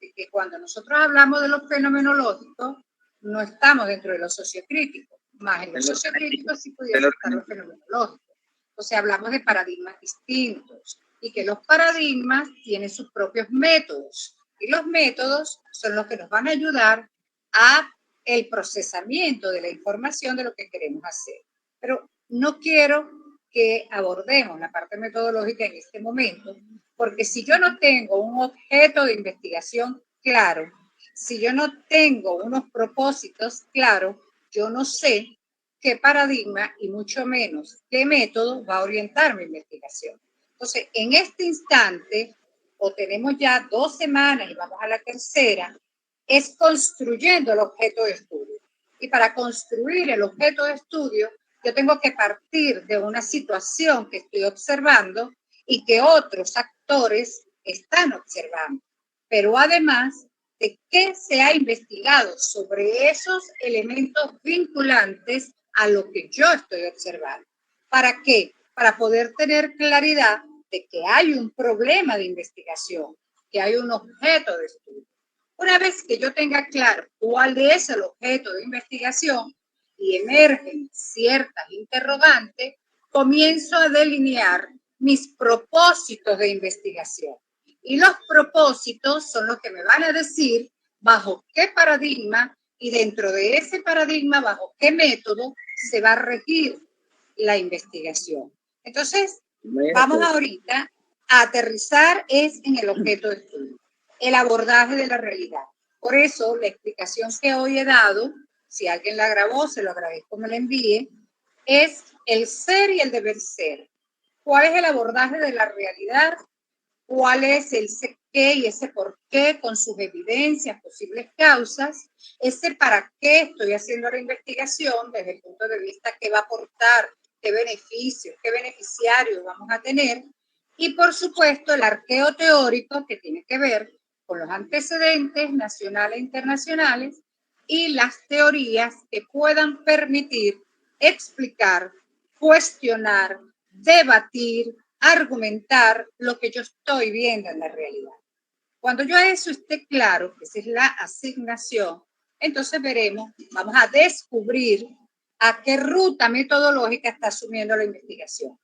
de que cuando nosotros hablamos de lo fenomenológico, no estamos dentro de lo sociocrítico, más en lo sociocrítico sí pudiera estar lo fenomenológico. Entonces hablamos de paradigmas distintos y que los paradigmas tienen sus propios métodos y los métodos son los que nos van a ayudar a el procesamiento de la información de lo que queremos hacer. Pero no quiero que abordemos la parte metodológica en este momento, porque si yo no tengo un objeto de investigación claro, si yo no tengo unos propósitos claros, yo no sé qué paradigma y mucho menos qué método va a orientar mi investigación. Entonces, en este instante, o tenemos ya 2 semanas y vamos a la tercera, es construyendo el objeto de estudio. Y para construir el objeto de estudio, yo tengo que partir de una situación que estoy observando y que otros actores están observando. Pero además de qué se ha investigado sobre esos elementos vinculantes a lo que yo estoy observando. ¿Para qué? Para poder tener claridad de que hay un problema de investigación, que hay un objeto de estudio. Una vez que yo tenga claro cuál es el objeto de investigación y emergen ciertas interrogantes, comienzo a delinear mis propósitos de investigación. Y los propósitos son los que me van a decir bajo qué paradigma y dentro de ese paradigma bajo qué método se va a regir la investigación. Entonces, vamos ahorita a aterrizar es en el objeto de estudio, el abordaje de la realidad. Por eso, la explicación que hoy he dado, si alguien la grabó, se lo agradezco, me la envíe, es el ser y el deber ser. ¿Cuál es el abordaje de la realidad? ¿Cuál es el qué y ese por qué con sus evidencias, posibles causas? Ese para qué estoy haciendo la investigación desde el punto de vista qué va a aportar, qué beneficios, qué beneficiarios vamos a tener. Y por supuesto el arqueo teórico que tiene que ver con los antecedentes nacionales e internacionales y las teorías que puedan permitir explicar, cuestionar, debatir, argumentar lo que yo estoy viendo en la realidad. Cuando yo a eso esté claro, que esa es la asignación, entonces veremos, vamos a descubrir a qué ruta metodológica está asumiendo la investigación.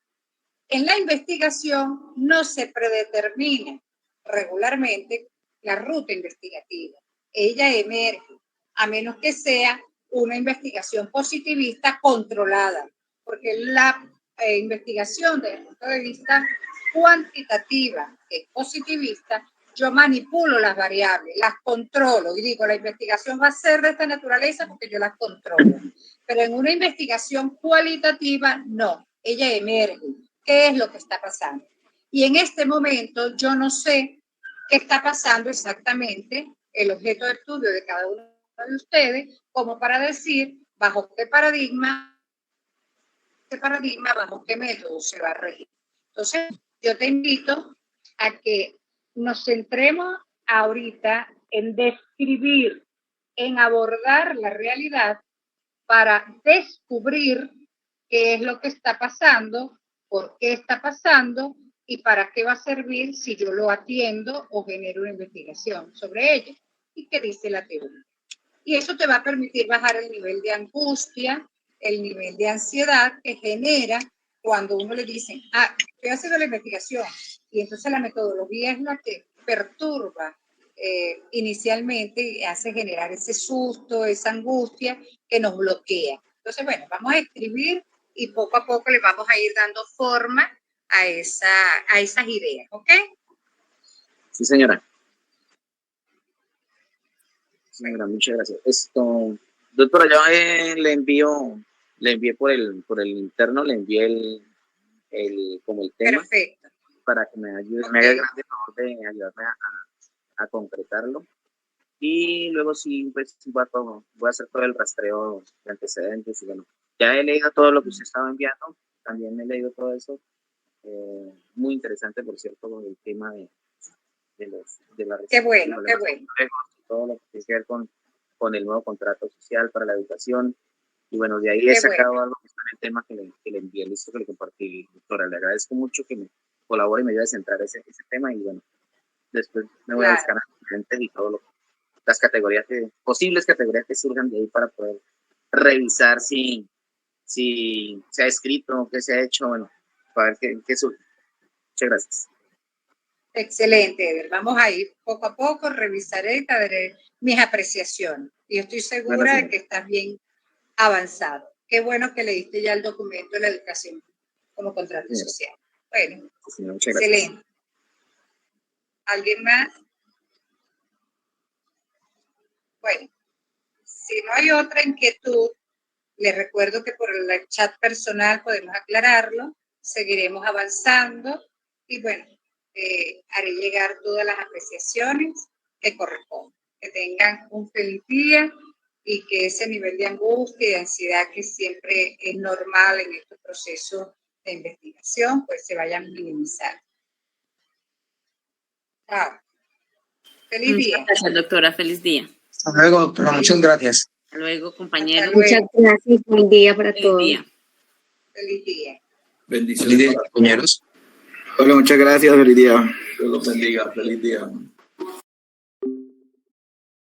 En la investigación no se predetermina regularmente la ruta investigativa. Ella emerge, a menos que sea una investigación positivista controlada, porque la investigación desde el punto de vista cuantitativa, que es positivista, yo manipulo las variables, las controlo y digo, la investigación va a ser de esta naturaleza porque yo las controlo. Pero en una investigación cualitativa, no, ella emerge. ¿Qué es lo que está pasando? Y en este momento yo no sé qué está pasando exactamente el objeto de estudio de cada uno de ustedes, como para decir bajo qué paradigma, bajo qué método se va a regir. Entonces, yo te invito a que nos centremos ahorita en describir, en abordar la realidad para descubrir qué es lo que está pasando, por qué está pasando y para qué va a servir si yo lo atiendo o genero una investigación sobre ello y qué dice la teoría. Y eso te va a permitir bajar el nivel de angustia, el nivel de ansiedad que genera cuando uno le dice, estoy haciendo la investigación y entonces la metodología es la que perturba inicialmente y hace generar ese susto, esa angustia que nos bloquea. Entonces, bueno, vamos a escribir y poco a poco le vamos a ir dando forma a esas ideas, ¿ok? Sí, señora. Señora, muchas gracias. Doctora, yo le envié por el interno, le envié como el tema. Perfecto. Para que me ayude, me haga el grande favor de ayudarme a concretarlo. Y luego sí, pues voy a hacer todo el rastreo de antecedentes. Y bueno, ya he leído todo lo que usted estaba enviando, también he leído todo eso. Muy interesante, por cierto, el tema de la Qué bueno, qué bueno. Todo lo que tiene que ver con el nuevo contrato social para la educación. Y bueno, de ahí he sacado algo que está en el tema que le envié, listo, que le compartí, doctora. Le agradezco mucho que me colabore y me ayude a centrar ese tema. Y bueno, después me voy a buscar antecedentes y todo las categorías posibles categorías que surjan de ahí para poder revisar si se ha escrito, qué se ha hecho, bueno, para ver qué surge. Muchas gracias. Excelente, Eder. Vamos a ir poco a poco, revisaré y te daré mis apreciaciones. Y estoy segura de que estás bien avanzado. Qué bueno que leíste ya el documento de la educación como contrato social. Bueno, excelente. ¿Alguien más? Bueno, si no hay otra inquietud, les recuerdo que por el chat personal podemos aclararlo, seguiremos avanzando y bueno, haré llegar todas las apreciaciones que corresponden. Que tengan un feliz día y que ese nivel de angustia y de ansiedad que siempre es normal en estos procesos de investigación, pues se vayan minimizando. Chao. Feliz día. Gracias, doctora. Feliz día. Hasta luego, doctora. Muchas gracias. Hasta luego, compañeros. Muchas gracias. Buen día para todos. Feliz día. Bendiciones. Feliz día, compañeros. Hola, muchas gracias. Feliz día. Dios los bendiga. Feliz día.